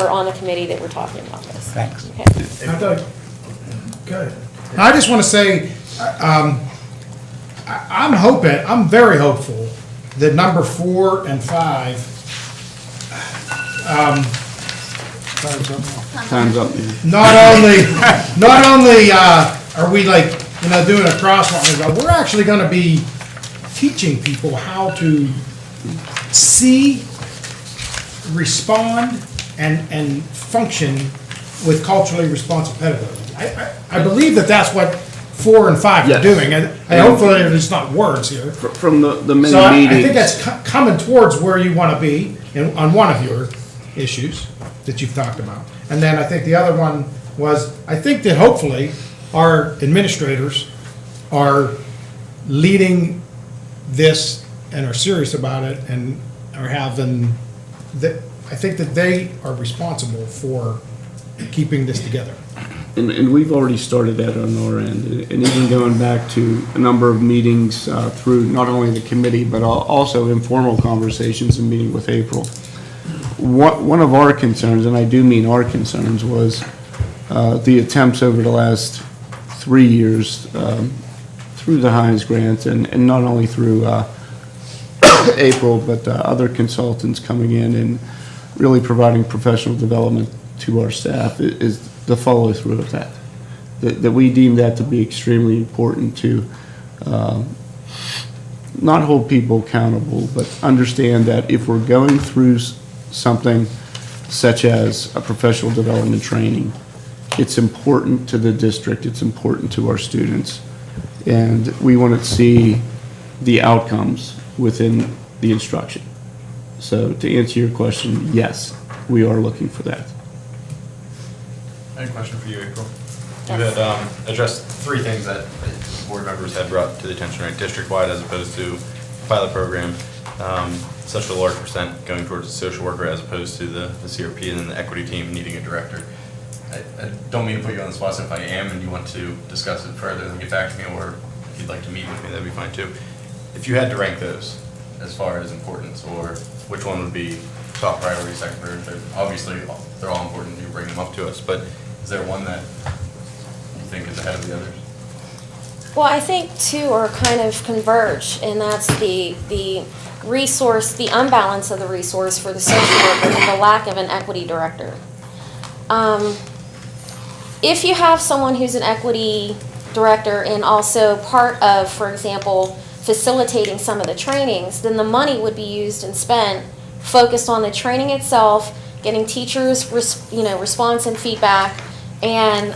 on the committee that were talking about this.
Thanks.
Okay.
Good. I just want to say, I'm very hopeful that number 4 and 5,
Time's up.
not only are we like, doing a crosswalk, but we're actually going to be teaching people how to see, respond, and function with culturally responsive pedagogy. I believe that that's what 4 and 5
Yes.
are doing, and hopefully it's not words here.
From the many
So I
meetings.
think that's coming towards where you want to be on one of your issues that you've talked about. And then I think the other one was, I think that hopefully our administrators are leading this and are serious about it and are having, I think that they are responsible for keeping this together.
And we've already started that on our end, and even going back to a number of meetings through not only the committee, but also informal conversations and meeting with April. One of our concerns, and I do mean our concerns, was the attempts over the last 3 years through the Hines grant, and not only through April, but other consultants coming in and really providing professional development to our staff is the follow through of that. That we deem that to be extremely important to not hold people accountable, but understand that if we're going through something such as a professional development training, it's important to the district, it's important to our students, and we want to see the outcomes within the instruction. So to answer your question, yes, we are looking for that.
I have a question for you, April. You had addressed 3 things that board members had brought to the attention, right? District-wide as opposed to pilot program, such a large percent going towards the social worker as opposed to the CRP, and then the equity team needing a director. I don't mean to put you on the spot, so if I am and you want to discuss it further, then get back to me, or if you'd like to meet with me, that'd be fine too. If you had to rank those as far as importance, or which one would be top priority, second priority, third, obviously they're all important, you bring them up to us, but is there one that you think is ahead of the others?
Well, I think 2 are kind of converge, and that's the resource, the unbalance of the resource for the social worker and the lack of an equity director. If you have someone who's an equity director and also part of, for example, facilitating some of the trainings, then the money would be used and spent focused on the training itself, getting teachers, response and feedback, and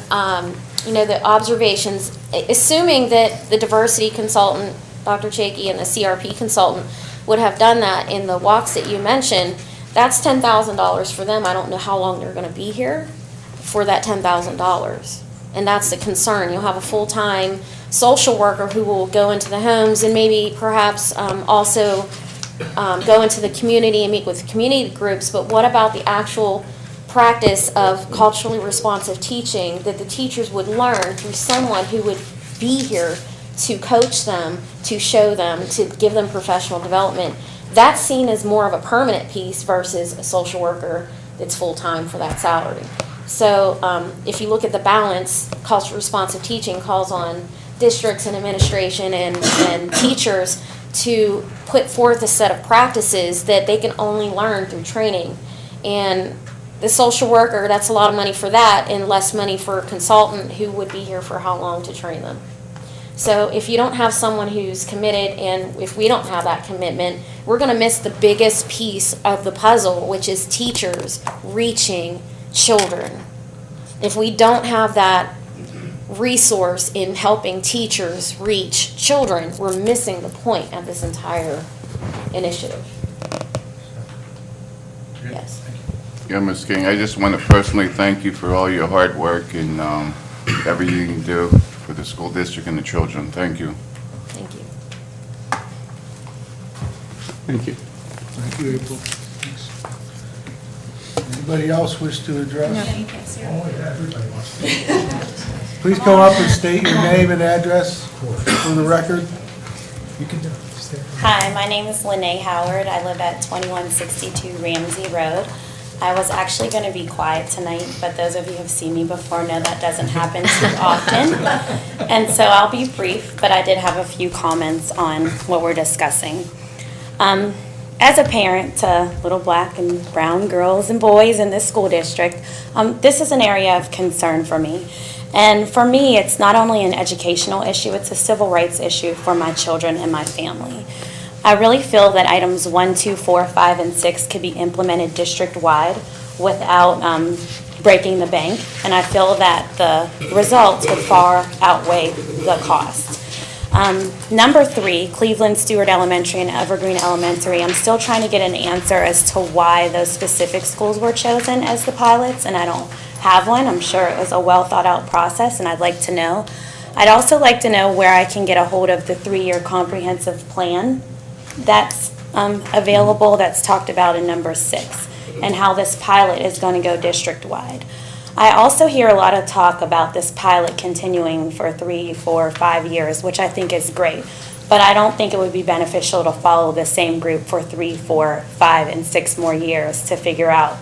the observations, assuming that the diversity consultant, Dr. Chakey, and the CRP consultant would have done that in the walks that you mentioned. That's $10,000 for them. I don't know how long they're going to be here for that $10,000. And that's the concern. You'll have a full-time social worker who will go into the homes and maybe perhaps also go into the community and meet with community groups. But what about the actual practice of culturally responsive teaching that the teachers would learn through someone who would be here to coach them, to show them, to give them professional development? That's seen as more of a permanent piece versus a social worker that's full-time for that salary. So if you look at the balance, culturally responsive teaching calls on districts and administration and teachers to put forth a set of practices that they can only learn through training. And the social worker, that's a lot of money for that and less money for a consultant who would be here for how long to train them. So if you don't have someone who's committed, and if we don't have that commitment, we're going to miss the biggest piece of the puzzle, which is teachers reaching children. If we don't have that resource in helping teachers reach children, we're missing the point of this entire initiative. Yes.
Yeah, Ms. King, I just want to personally thank you for all your hard work and everything you do for the school district and the children. Thank you.
Thank you.
Thank you.
Thank you, April. Anybody else wish to address? Please come up and state your name and address for the record.
You can do it.
Hi, my name is Lene Howard. I live at 2162 Ramsey Road. I was actually going to be quiet tonight, but those of you who have seen me before know that doesn't happen too often. And so I'll be brief, but I did have a few comments on what we're discussing. As a parent to little black and brown girls and boys in this school district, this is an area of concern for me. And for me, it's not only an educational issue, it's a civil rights issue for my children and my family. I really feel that items 1, 2, 4, 5, and 6 could be implemented district-wide without breaking the bank, and I feel that the results would far outweigh the cost. Number 3, Cleveland, Stewart Elementary, and Evergreen Elementary, I'm still trying to get an answer as to why those specific schools were chosen as the pilots, and I don't have one. I'm sure it was a well-thought-out process, and I'd like to know. I'd also like to know where I can get a hold of the 3-year comprehensive plan that's available, that's talked about in number 6, and how this pilot is going to go district-wide. I also hear a lot of talk about this pilot continuing for 3, 4, 5 years, which I think is great, but I don't think it would be beneficial to follow the same group for 3, 4, 5, and 6 more years to figure out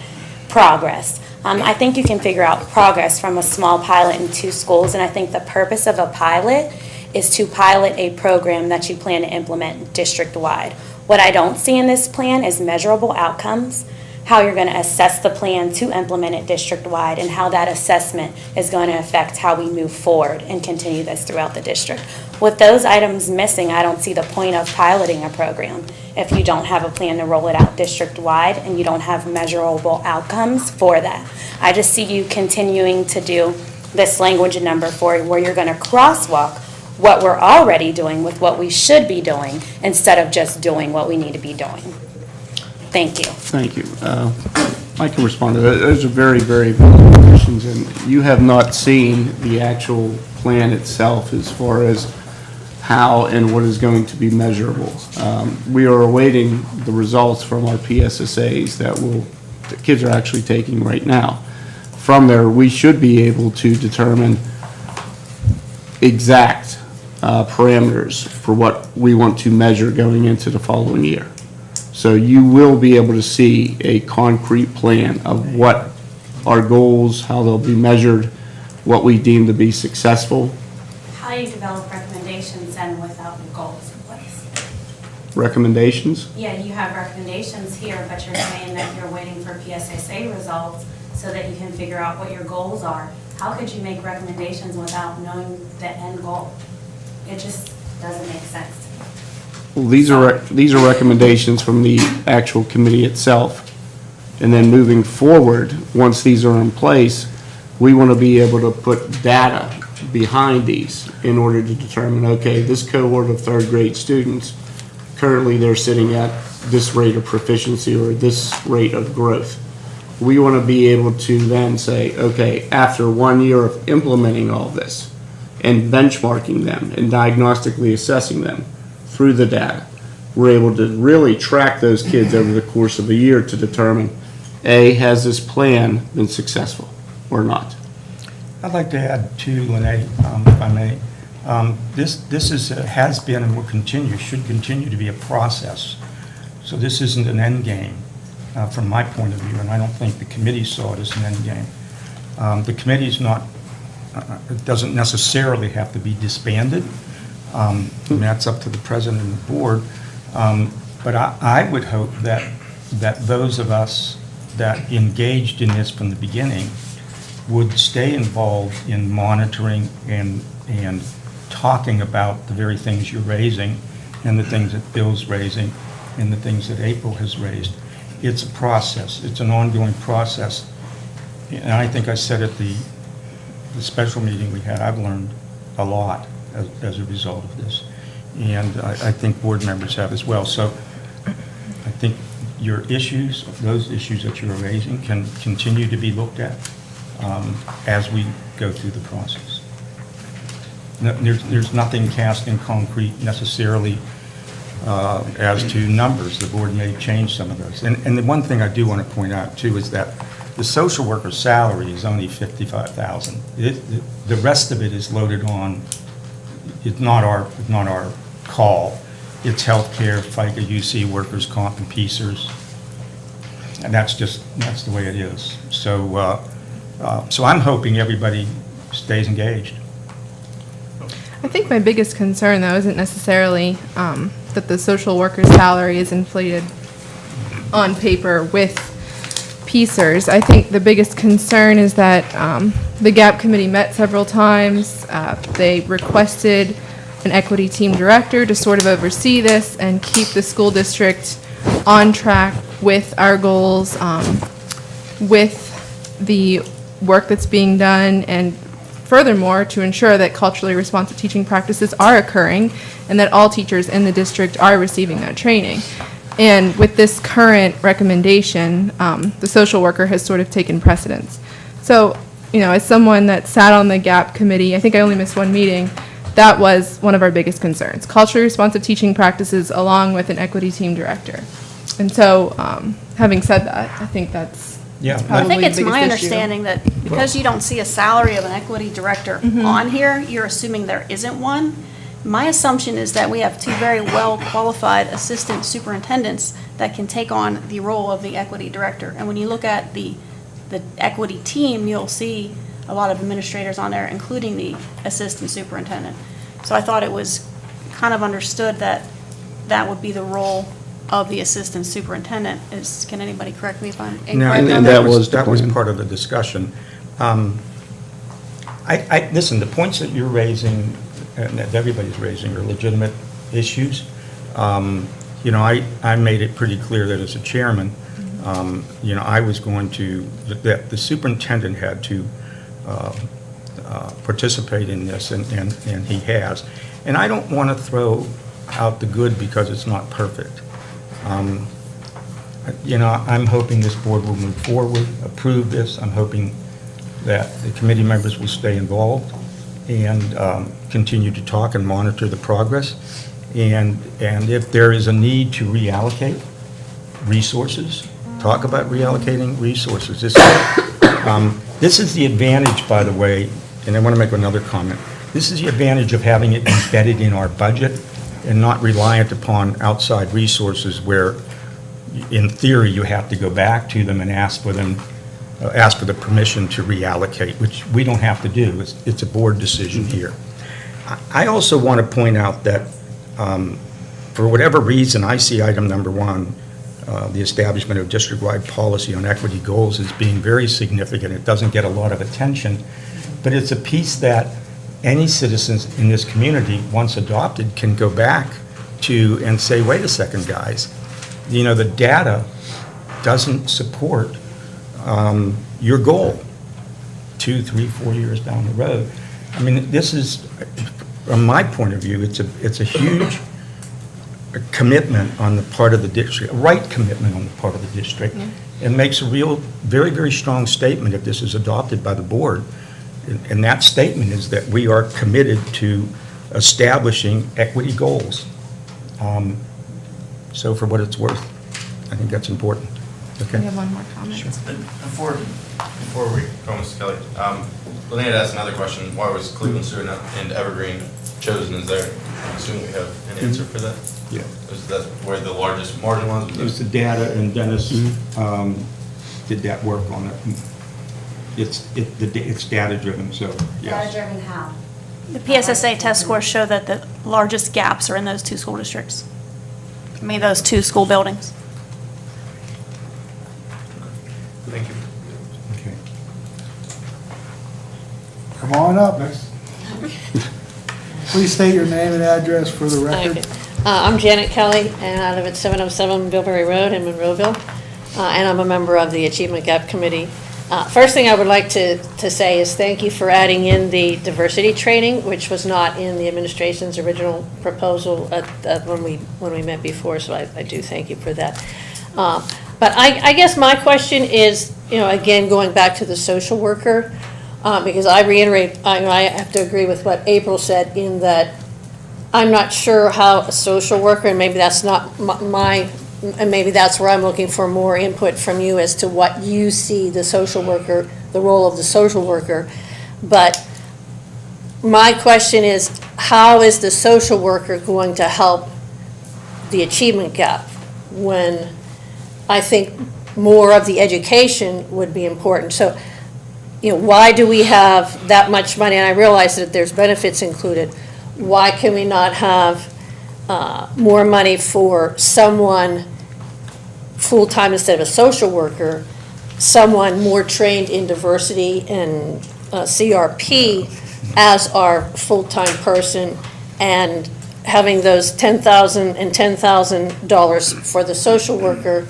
progress. I think you can figure out progress from a small pilot in 2 schools, and I think the purpose of a pilot is to pilot a program that you plan to implement district-wide. What I don't see in this plan is measurable outcomes, how you're going to assess the plan to implement it district-wide, and how that assessment is going to affect how we move forward and continue this throughout the district. With those items missing, I don't see the point of piloting a program if you don't have a plan to roll it out district-wide and you don't have measurable outcomes for that. I just see you continuing to do this language in number 4 where you're going to crosswalk what we're already doing with what we should be doing instead of just doing what we need to be doing. Thank you.
Thank you. I can respond to that. Those are very, very valid questions, and you have not seen the actual plan itself as far as how and what is going to be measurable. We are awaiting the results from our PSSAs that the kids are actually taking right now. From there, we should be able to determine exact parameters for what we want to measure going into the following year. So you will be able to see a concrete plan of what our goals, how they'll be measured, what we deem to be successful.
How do you develop recommendations then without the goals in place?
Recommendations?
Yeah, you have recommendations here, but you're saying that you're waiting for PSSA results so that you can figure out what your goals are. How could you make recommendations without knowing the end goal? It just doesn't make sense to me.
Well, these are recommendations from the actual committee itself. And then moving forward, once these are in place, we want to be able to put data behind these in order to determine, okay, this cohort of 3rd grade students, currently they're sitting at this rate of proficiency or this rate of growth. We want to be able to then say, okay, after 1 year of implementing all this and benchmarking them and diagnostically assessing them through the data, we're able to really track those kids over the course of a year to determine, A, has this plan been successful or not?
I'd like to add to Lene, if I may. This has been and will continue, should continue to be a process. So this isn't an end game from my point of view, and I don't think the committee saw it as an end game. The committee's not, it doesn't necessarily have to be disbanded. And that's up to the president and the board. But I would hope that those of us that engaged in this from the beginning would stay involved in monitoring and talking about the very things you're raising and the things that Bill's raising and the things that April has raised. It's a process. It's an ongoing process. And I think I said at the special meeting we had, I've learned a lot as a result of this. And I think board members have as well. So I think your issues, those issues that you're raising, can continue to be looked at as we go through the process. No, there's nothing cast in concrete necessarily as to numbers. The board may change some of those. And the one thing I do want to point out too is that the social worker's salary is only $55,000. The rest of it is loaded on, it's not our call. It's healthcare, FICA, UC, workers' comp, and PCERS. And that's the way it is. So, so I'm hoping everybody stays engaged.
I think my biggest concern, though, isn't necessarily that the social worker's salary is inflated on paper with PCERS. I think the biggest concern is that the GAP committee met several times. They requested an equity team director to sort of oversee this and keep the school district on track with our goals, with the work that's being done, and furthermore, to ensure that culturally responsive teaching practices are occurring and that all teachers in the district are receiving that training. And with this current recommendation, the social worker has sort of taken precedence. So, you know, as someone that sat on the GAP committee, I think I only missed one meeting, that was one of our biggest concerns. Culturally responsive teaching practices along with an equity team director. And so, having said that, I think that's
Yeah.
I think it's
the
my
biggest issue.
understanding that because you don't see a salary of an equity director on here, you're assuming there isn't one. My assumption is that we have two very well-qualified assistant superintendents that can take on the role of the equity director. And when you look at the equity team, you'll see a lot of administrators on there, including the assistant superintendent. So I thought it was kind of understood that that would be the role of the assistant superintendent. Can anybody correct me if I'm incorrect?
And that was part of the discussion. Listen, the points that you're raising, and that everybody's raising, are legitimate issues. You know, I made it pretty clear that as a chairman, you know, I was going to, that the superintendent had to participate in this, and he has. And I don't want to throw out the good because it's not perfect. You know, I'm hoping this board will move forward, approve this. I'm hoping that the committee members will stay involved and continue to talk and monitor the progress. And if there is a need to reallocate resources, talk about reallocating resources. This is the advantage, by the way, and I want to make another comment. This is the advantage of having it embedded in our budget and not reliant upon outside resources where, in theory, you have to go back to them and ask for them, ask for the permission to reallocate, which we don't have to do. It's a board decision here. I also want to point out that for whatever reason, I see item number 1, the establishment of district-wide policy on equity goals, as being very significant. It doesn't get a lot of attention, but it's a piece that any citizens in this community, once adopted, can go back to and say, wait a second, guys, you know, the data doesn't support your goal 2, 3, 4 years down the road. I mean, this is, from my point of view, it's a huge commitment on the part of the district, a right commitment on the part of the district, and makes a real, very, very strong statement if this is adopted by the board. And that statement is that we are committed to establishing equity goals. So for what it's worth, I think that's important. Okay?
We have one more comment.
Sure. Before we go, Mr. Kelly, Lynette asked another question. Why was Cleveland Stewart and Evergreen chosen as there? I assume we have an answer for that?
Yeah.
Is that where the largest margin was?
It was the data, and Dennis did that work on it. It's data-driven, so, yes.
Data-driven how?
The PSSA test scores show that the largest gaps are in those 2 school districts. I mean, those 2 school buildings.
Thank you.
Okay.
Come on up. Please state your name and address for the record.
Okay. I'm Janet Kelly, and I live at 707 Bilberry Road in Monroeville, and I'm a member of the Achievement Gap Committee. First thing I would like to say is thank you for adding in the diversity training, which was not in the administration's original proposal when we met before, so I do thank you for that. But I guess my question is, again, going back to the social worker, because I reiterate, I have to agree with what April said in that I'm not sure how a social worker, and maybe that's not and maybe that's where I'm looking for more input from you as to what you see the social worker, the role of the social worker. But my question is, how is the social worker going to help the achievement gap when I think more of the education would be important? So, why do we have that much money? And I realize that there's benefits included. Why can we not have more money for someone full-time instead of a social worker, someone more trained in diversity and CRP as our full-time person, and having those $10,000 and $10,000 for the social worker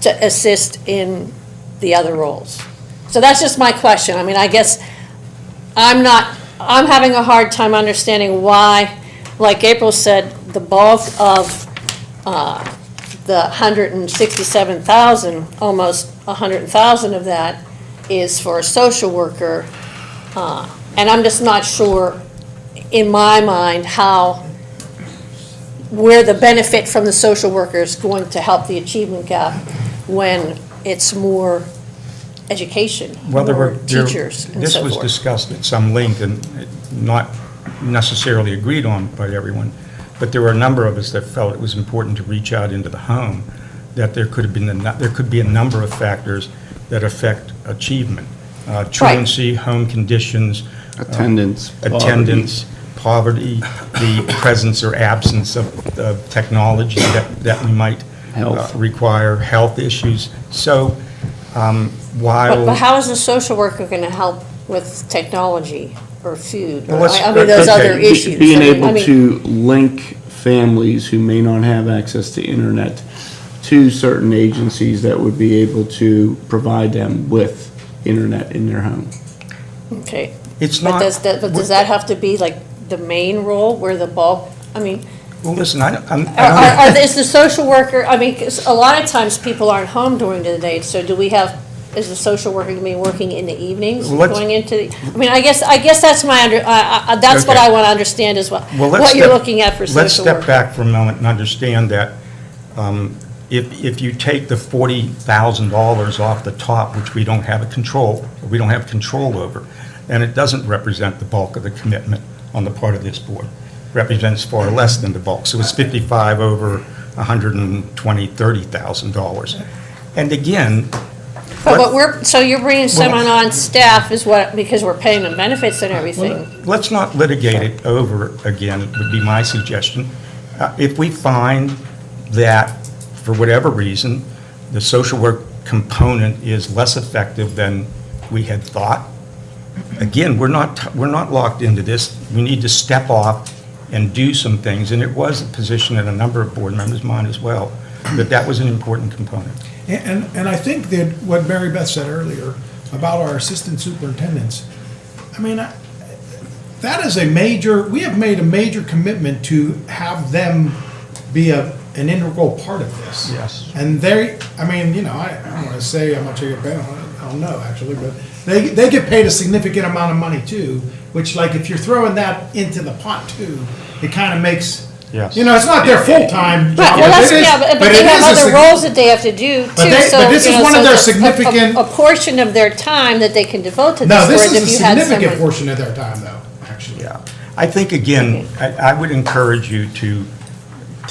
to assist in the other roles? So that's just my question. I mean, I guess I'm having a hard time understanding why, like April said, the bulk of the 167,000, almost 100,000 of that is for a social worker. And I'm just not sure, in my mind, where the benefit from the social worker is going to help the achievement gap when it's more education,
Well,
more teachers and
this
so
was
forth.
discussed at some length and not necessarily agreed on by everyone, but there were a number of us that felt it was important to reach out into the home, that there could be a number of factors that affect achievement. Truancy, home conditions.
Attendance,
Attendance, poverty, the presence or absence of technology that we might require, health issues. So while...
But how is the social worker going to help with technology or food?
Well,
those other issues.
Being able to link families who may not have access to internet to certain agencies that would be able to provide them with internet in their home.
Okay.
It's
But
not...
does that have to be like the main role where the bulk, I mean,
Well, listen,
is the social worker, I mean, 'cause a lot of times people aren't home during the day, so is the social worker going to be working in the evenings,
Well, let's-
going into the, I mean, I guess that's that's what
Okay.
I want to understand is what
Well,
you're looking at for social work.
Let's step back for a moment and understand that if you take the $40,000 off the top, which we don't have control over, and it doesn't represent the bulk of the commitment on the part of this board, represents far less than the bulk. So it's 55 over 120, $30,000. And again...
So you're bringing someone on staff because we're paying them benefits and everything.
Let's not litigate it over again, would be my suggestion. If we find that, for whatever reason, the social work component is less effective than we had thought, again, we're not locked into this. We need to step off and do some things, and it was a position that a number of board members, mine as well, that was an important component.
And I think that what Mary Beth said earlier about our assistant superintendents, I mean, that is we have made a major commitment to have them be an integral part of this.
Yes.
And I don't want to say how much they get paid, I don't know actually, but they get paid a significant amount of money too, which like if you're throwing that into the pot too, it kind of makes...
Yes.
It's not their full-time job.
But they have other roles that they have to do too.
But this is one of their significant...
A portion of their time that they can devote to this.
No, this
whereas
is
if
a
you had
significant
someone-
portion of their time though, actually.
Yeah. I think, again, I would encourage you to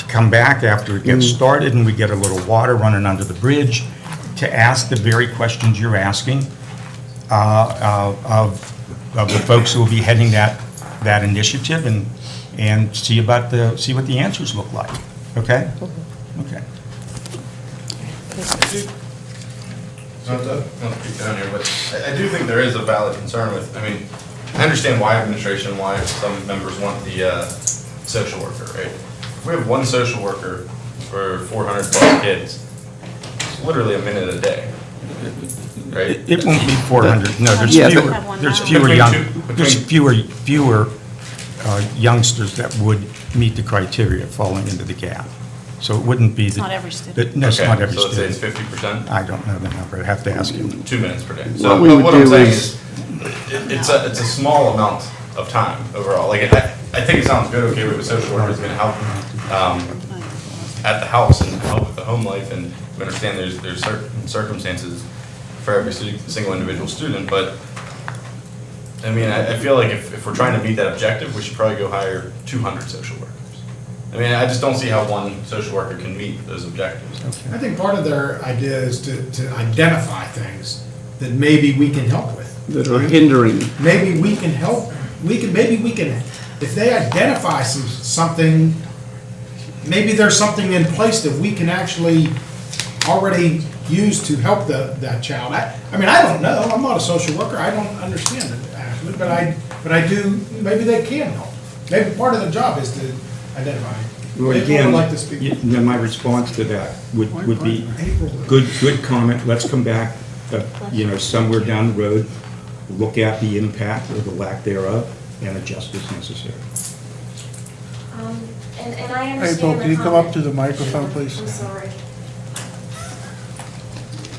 come back after it gets started and we get a little water running under the bridge, to ask the very questions you're asking of the folks who will be heading that initiative, and see what the answers look like. Okay? Okay.
Not to keep down here, but I do think there is a valid concern with, I understand why administration, why some members want the social worker, right? If we have one social worker for 400 plus kids, it's literally a minute a day, right?
It won't be 400, no, there's fewer youngsters that would meet the criteria falling into the gap. So it wouldn't be.
It's not every student.
No, it's not every
So let's say it's
student.
50%?
I don't know the number, I'd have to ask him.
2 minutes per day.
What
So
we
but
would
what I'm
do
saying
is-
is, it's a small amount of time overall. Like, I think it sounds good, okay, we have a social worker who's gonna help at the house and help with the home life, and we understand there's certain circumstances for every single individual student, but I mean, I feel like if we're trying to meet that objective, we should probably go hire 200 social workers. I mean, I just don't see how one social worker can meet those objectives.
I think part of their idea is to identify things that maybe we can help with.
That are hindering.
Maybe we can help, maybe we can, if they identify something, maybe there's something in place that we can actually already use to help that child. I mean, I don't know, I'm not a social worker, I don't understand it actually, but I do, maybe they can help. Maybe part of the job is to identify.
Well,
Maybe
again,
would like to speak.
then my response to that would be, good comment, let's come back, somewhere down the road, look at the impact or the lack thereof, and adjust as necessary.
And I understand.
April,
the
can you come
comment.
up to the microphone, please?
I'm sorry.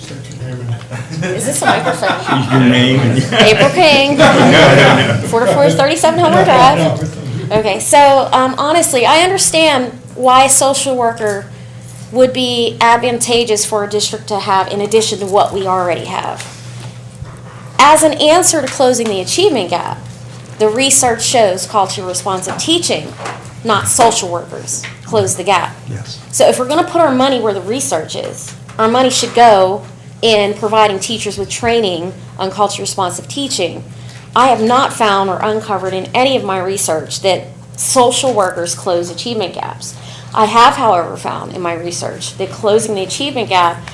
State your name and-
Is this a microphone?
Your name and...
April King. 4437 Homer Drive. Okay, so honestly, I understand why a social worker would be advantageous for a district to have in addition to what we already have. As an answer to closing the achievement gap, the research shows culturally responsive teaching, not social workers, close the gap.
Yes.
So if we're going to put our money where the research is, our money should go in providing teachers with training on culturally responsive teaching. I have not found or uncovered in any of my research that social workers close achievement gaps. I have, however, found in my research that closing the achievement gap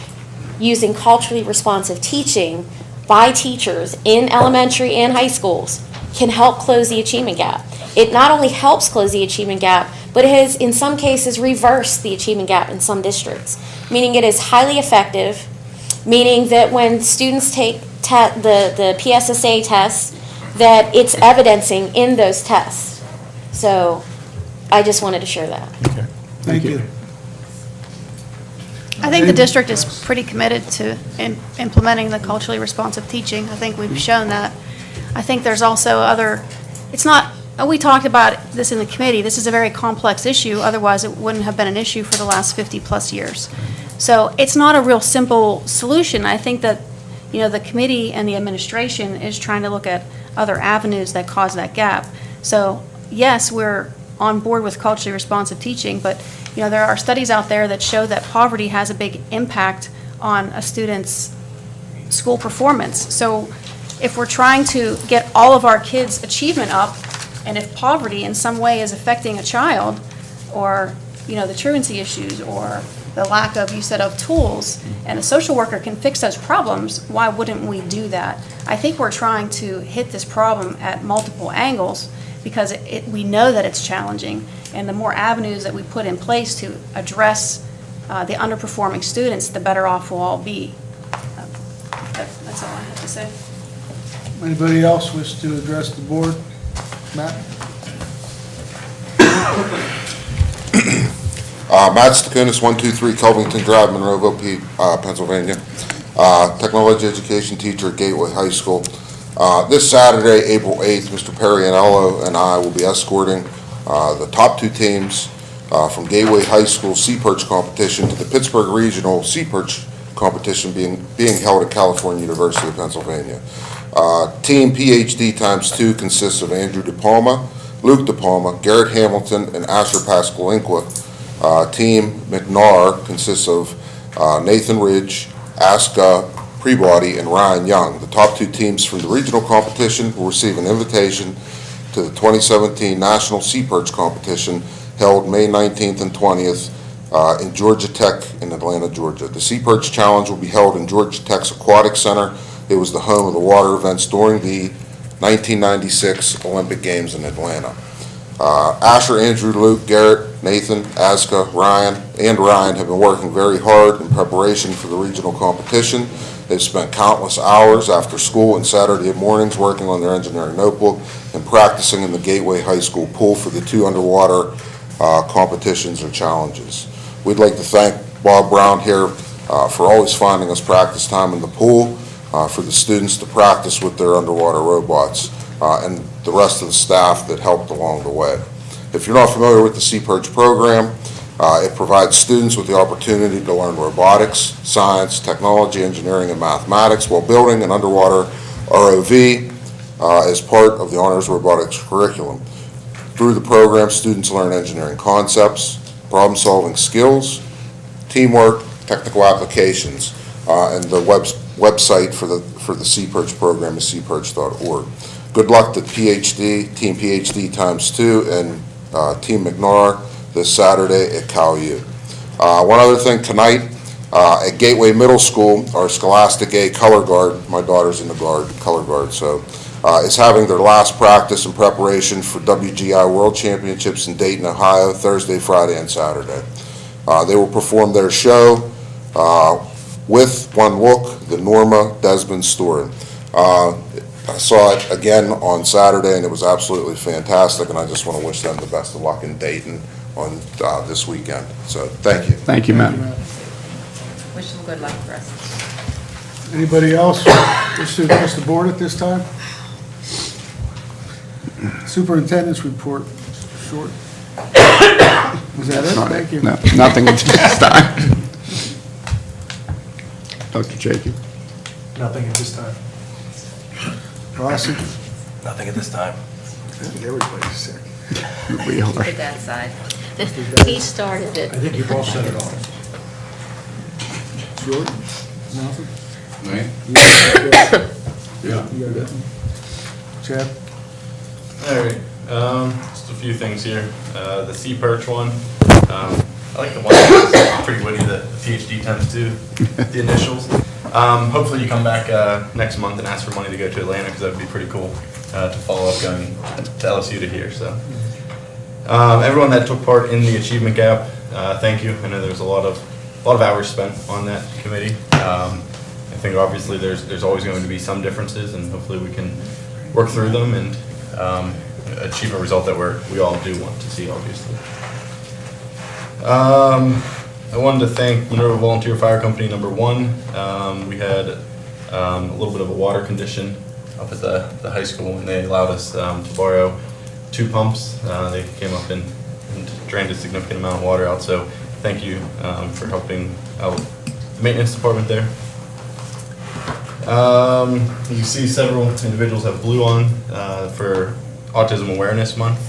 using culturally responsive teaching by teachers in elementary and high schools can help close the achievement gap. It not only helps close the achievement gap, but it has, in some cases, reversed the achievement gap in some districts, meaning it is highly effective, meaning that when students take the PSSA tests, that it's evidencing in those tests. So I just wanted to share that.
Okay.
Thank you.
I think the district is pretty committed to implementing the culturally responsive teaching. I think we've shown that. I think there's also we talked about this in the committee, this is a very complex issue, otherwise it wouldn't have been an issue for the last 50-plus years. So it's not a real simple solution. I think that, the committee and the administration is trying to look at other avenues that cause that gap. So yes, we're on board with culturally responsive teaching, but there are studies out there that show that poverty has a big impact on a student's school performance. So if we're trying to get all of our kids' achievement up, and if poverty in some way is affecting a child, or, the truancy issues, or the lack of, you said, of tools, and a social worker can fix those problems, why wouldn't we do that? I think we're trying to hit this problem at multiple angles, because we know that it's challenging, and the more avenues that we put in place to address the underperforming students, the better off we'll all be. That's all I have to say.
Anybody else wish to address the board? Matt?
Matt Stakunis, 123 Covington Drive, Monroeville, Pennsylvania. Technology education teacher at Gateway High School. This Saturday, April 8th, Mr. Perrianello and I will be escorting the top two teams from Gateway High School Sea Perch competition to the Pittsburgh Regional Sea Perch competition being held at California University of Pennsylvania. Team PhD ×2 consists of Andrew DePalma, Luke DePalma, Garrett Hamilton, and Asher Pascalinqua. Team McNair consists of Nathan Ridge, Aska Prebody, and Ryan Young. The top two teams from the regional competition will receive an invitation to the 2017 National Sea Perch competition held May 19th and 20th in Georgia Tech in Atlanta, Georgia. The Sea Perch Challenge will be held in Georgia Tech's Aquatic Center. It was the home of the water events during the 1996 Olympic Games in Atlanta. Asher, Andrew, Luke, Garrett, Nathan, Aska, Ryan have been working very hard in preparation for the regional competition. They've spent countless hours after school and Saturday mornings working on their engineering notebook and practicing in the Gateway High School pool for the two underwater competitions or challenges. We'd like to thank Bob Brown here for always finding us practice time in the pool, for the students to practice with their underwater robots, and the rest of the staff that helped along the way. If you're not familiar with the Sea-Perch program, it provides students with the opportunity to learn robotics, science, technology, engineering, and mathematics while building an underwater ROV as part of the Honors Robotics curriculum. Through the program, students learn engineering concepts, problem-solving skills, teamwork, technical applications, and the website for the Sea-Perch program is seaperch.org. Good luck to PhD, Team PhD ×2, and Team McNair this Saturday at Cal U. One other thing, tonight at Gateway Middle School, our Scholastic A color guard, my daughter's in the color guard, so is having their last practice in preparation for WGI World Championships in Dayton, Ohio, Thursday, Friday, and Saturday. They will perform their show with one look, the Norma Desmond story. I saw it again on Saturday, and it was absolutely fantastic, and I just want to wish them the best of luck in Dayton on this weekend. So, thank you.
Thank you, Matt.
Wish them good luck for us.
Anybody else wish to address the board at this time? Superintendent's report, short. Was that it? Thank you.
No, nothing at this time. Dr. Jacob?
Nothing at this time.
Rossi?
Nothing at this time.
Everybody's sick.
We are.
Put that aside.
He started it.
I think you've all said it all.
Short? Nothing?
Right?
Yeah. You got it. Chad?
All right, just a few things here. The Sea-Perch one, I like the one that's pretty witty, the PhD ×2, the initials. Hopefully you come back next month and ask for money to go to Atlanta, because that would be pretty cool to follow up going to LSU to here. So, everyone that took part in the Achievement Gap, thank you. I know there's a lot of hours spent on that committee. I think obviously there's always going to be some differences, and hopefully we can work through them and achieve a result that we all do want to see, obviously. I wanted to thank Minerva Volunteer Fire Company #1. We had a little bit of a water condition up at the high school, and they allowed us to borrow 2 pumps. They came up and drained a significant amount of water out, so thank you for helping out the maintenance department there. You see several individuals have blue on for Autism Awareness Month.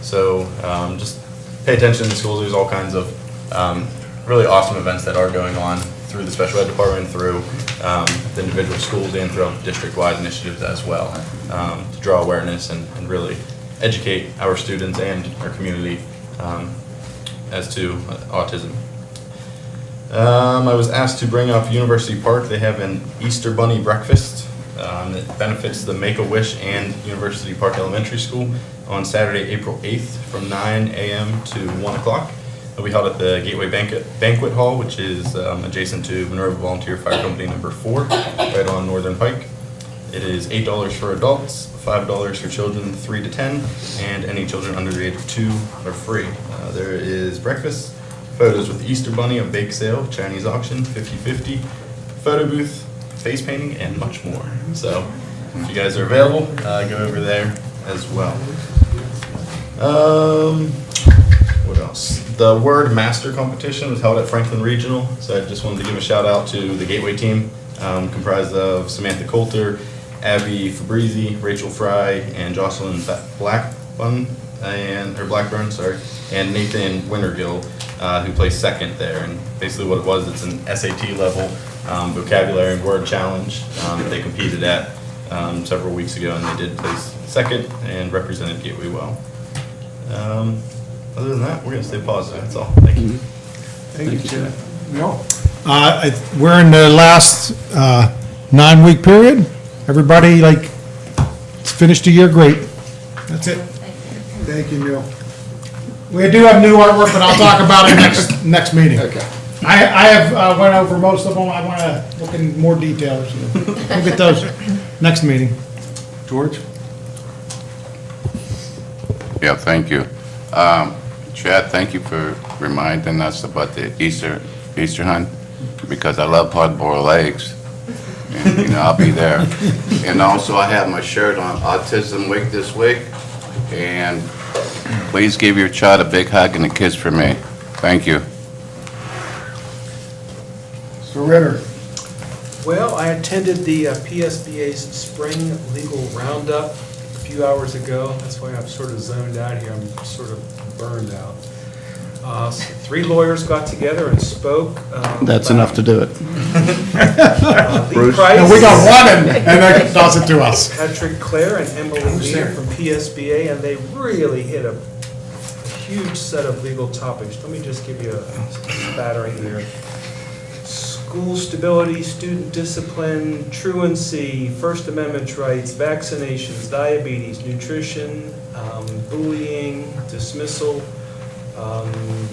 So just pay attention in the schools. There's all kinds of really awesome events that are going on through the special ed department, through the individual schools, and throughout district-wide initiatives as well, to draw awareness and really educate our students and our community as to autism. I was asked to bring up University Park. They have an Easter Bunny breakfast that benefits the Make-A-Wish and University Park Elementary School on Saturday, April 8th from 9 a.m. to 1 o'clock. It'll be held at the Gateway Banquet Hall, which is adjacent to Minerva Volunteer Fire Company #4, right on Northern Pike. It is $8 for adults, $5 for children 3 to 10, and any children under the age of 2 are free. There is breakfast, photos with the Easter Bunny, a bake sale, Chinese auction, 50/50, photo booth, face painting, and much more. So if you guys are available, go over there as well. What else? The Word Master competition was held at Franklin Regional, so I just wanted to give a shout out to the Gateway team, comprised of Samantha Coulter, Abby Fabrizi, Rachel Fry, and Jocelyn Blackburn, and Nathan Wintergill, who placed second there. And basically what it was, it's an SAT level vocabulary and word challenge that they competed at several weeks ago, and they did place second and represented Gateway well. Other than that, we're going to stay positive. That's all. Thank you.
Thank you, Chad. No?
We're in the last 9-week period. Everybody, finished the year great. That's it.
Thank you, Neil.
We do have new artwork, but I'll talk about it next meeting. Okay. I have went over most of them. I want to look in more details. We'll get those next meeting.
George?
Yeah, thank you. Chad, thank you for reminding us about the Easter hunt, because I love hard-boiled eggs. And, you know, I'll be there. And also, I have my shirt on Autism Week this week, and please give your child a big hug and a kiss for me. Thank you.
Mr. Ritter.
Well, I attended the PSBA's Spring Legal Roundup a few hours ago. That's why I'm sort of zoned out here. I'm sort of burned out. 3 lawyers got together and spoke.
That's enough to do it.
Bruce?
And we got one, and that does it to us.
Patrick Clare and Emily Lear from PSBA, and they really hit a huge set of legal topics. Let me just give you a spattering here. School stability, student discipline, truancy, First Amendment rights, vaccinations, diabetes, nutrition, bullying, dismissal, and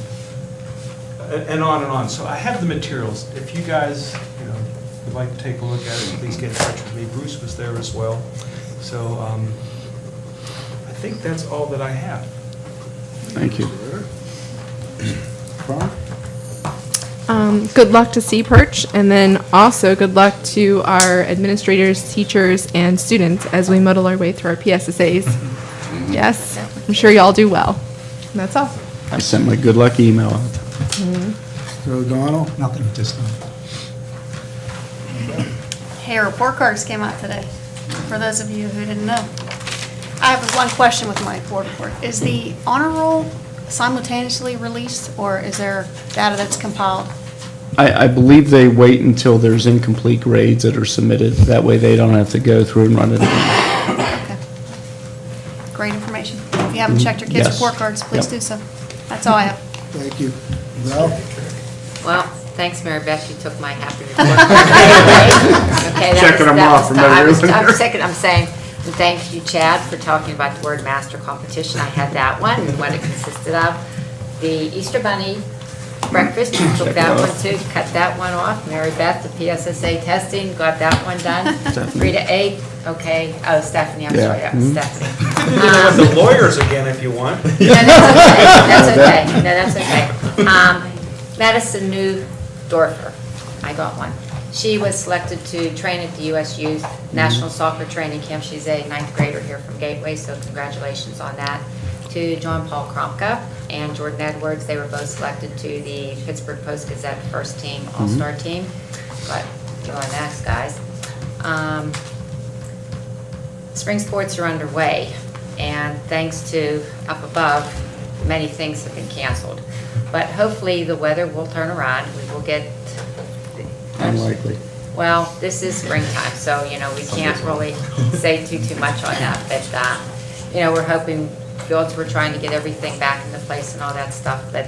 on and on. So I have the materials. If you guys, would like to take a look at it, please get in touch with me. Bruce was there as well. So I think that's all that I have.
Thank you.
Good luck to C-Perch, and then also good luck to our administrators, teachers, and students as we muddle our way through our PSSAs. Yes, I'm sure y'all do well. And that's all.
I sent my good luck email out.
Mr. O'Donnell.
Nothing at this time.
Hey, report cards came out today, for those of you who didn't know. I have one question with my board report. Is the honor roll simultaneously released, or is there data that's compiled?
I believe they wait until there's incomplete grades that are submitted. That way they don't have to go through and run it again.
Okay. Great information. If you haven't checked your kids'
Yes.
report cards, please
Yep.
do so. That's all I have.
Thank you. Val?
Well, thanks, Mary Beth, you took my happy report. Okay, that
Checking
was-
them
that
off
was
from
the- I was-
everyone.
I'm second, I'm saying, and thank you, Chad, for talking about the word master competition. I had that one and what it consisted of. The Easter Bunny breakfast, you took that one too, cut that one off. Mary Beth, the PSSA testing, got that one done. Rita ate, okay, oh, Stephanie, I'm
Yeah.
sorry, that was
Mhm.
Stephanie.
With the lawyers again, if you want.
No, that's okay, no, that's okay. Madison New Dorfer, I got one. She was selected to train at the U.S. Youth National Soccer Training Camp. She's a 9th grader here from Gateway, so congratulations on that. To John Paul Kromka and Jordan Edwards, they were both selected to the Pittsburgh Post-Gazette first team, all-star team. But you're on that, guys. Spring sports are underway, and thanks to up above, many things have been canceled. But hopefully the weather will turn around. We will get,
Unlikely.
well, this is springtime, so, we can't really say too much on that. But, we're hoping, fields, we're trying to get everything back into place and all that stuff. But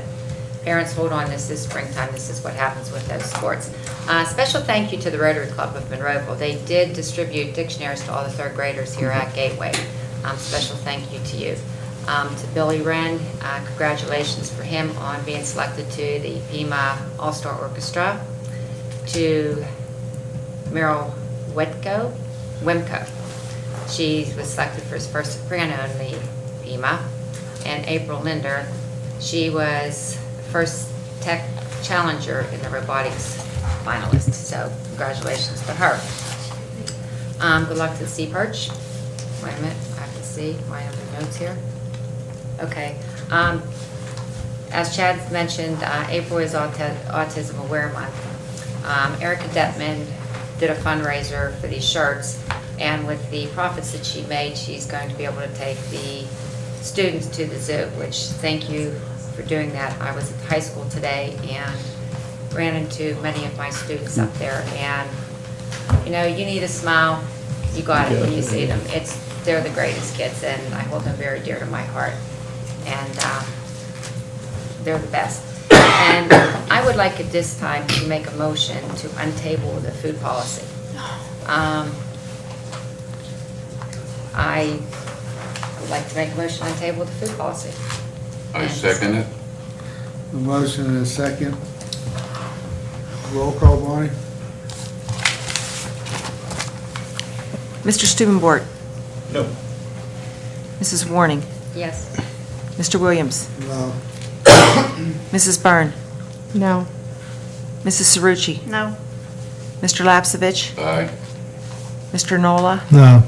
parents, hold on, this is springtime. This is what happens with those sports. Special thank you to the Rotary Club of Monroeville. They did distribute dictionaries to all the 3rd graders here at Gateway. Special thank you to you. To Billy Wren, congratulations for him on being selected to the PEMA All-Star Orchestra. To Meryl Wimko, she was selected for his first soprano in the PEMA. And April Linder, she was first tech challenger in the robotics finalist. So congratulations to her. Good luck to the C-Perch. Wait a minute, I have to see my other notes here. Okay. As Chad mentioned, April is Autism Aware Month. Erica Detman did a fundraiser for these shirts, and with the profits that she made, she's going to be able to take the students to the zoo, which thank you for doing that. I was at high school today and ran into many of my students up there, and you need a smile. You got it when you see them. They're the greatest kids, and I hold them very dear to my heart. And they're the best. And I would like at this time to make a motion to untable the food policy. I would like to make a motion to untable the food policy.
I second it.
A motion and a second. Roll call, Bonnie?
Mr. Stubenbort.
No.
Mrs. Warning.
Yes.
Mr. Williams.
No.
Mrs. Byrne?
No.
Mrs. Cerucci?
No.
Mr. Lapsevich?
Aye.
Mr. Nola?
No.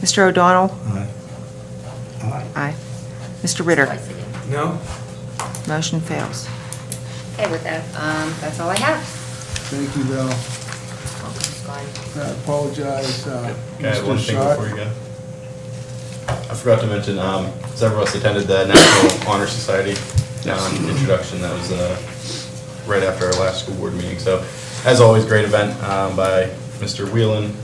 Mr. O'Donnell?
Aye.
Aye. Mr. Ritter?
Twice again.
No?
Motion fails.
Okay, with that, that's all I have.
Thank you, Bill. I apologize,
Okay, I have one
Mr.
thing
Schott.
before you go. I forgot to mention, several of us attended the National Honor Society introduction. That was right after our last school board meeting. So, as always, great event by Mr. Whelan,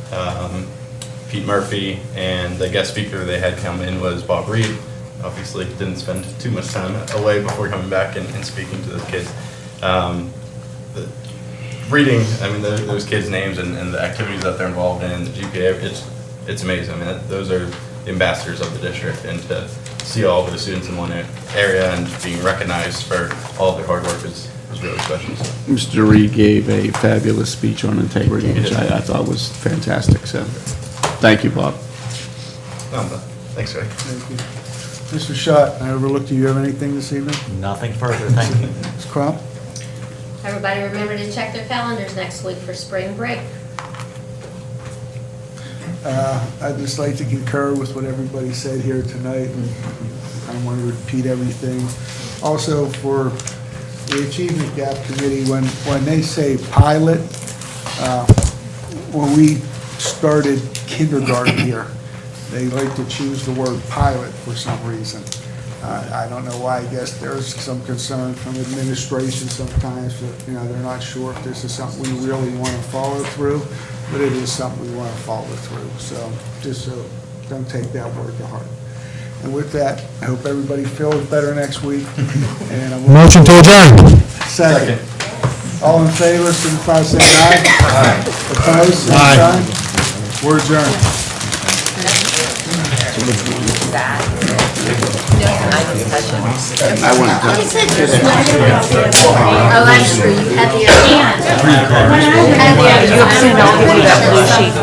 Pete Murphy, and the guest speaker they had come in was Bob Reed. Obviously, didn't spend too much time away before coming back and speaking to the kids. Reading, I mean, those kids' names and the activities that they're involved in, the GPA, it's amazing. I mean, those are the ambassadors of the district, and to see all the students in one area and being recognized for all of their hard work is really special. So.
Mr. Reed gave a fabulous speech on integrity, which I thought was fantastic, so thank you, Bob.
Thanks, Greg.
Thank you. Mr. Schott, I overlooked you. You have anything this evening?
Nothing further, thank you.
Ms. Crump?
Everybody remember to check their calendars next week for spring break.
I'd just like to concur with what everybody said here tonight, and I don't want to repeat everything. Also, for the Achievement Gap Committee, when they say pilot, when we started kindergarten here, they like to choose the word pilot for some reason. I don't know why. I guess there's some concern from administration sometimes that, they're not sure if this is something we really want to follow through, but it is something we want to follow through. So just so don't take that word to heart. And with that, I hope everybody feels better next week. And I'm
Motion to adjourn.
Second. All in favor, signify by saying aye. Aye. Opposed, same
Aye.
sign. We're adjourned.
I want to.
Oh, that's true, you had the.
You have seen all of that blue sheet.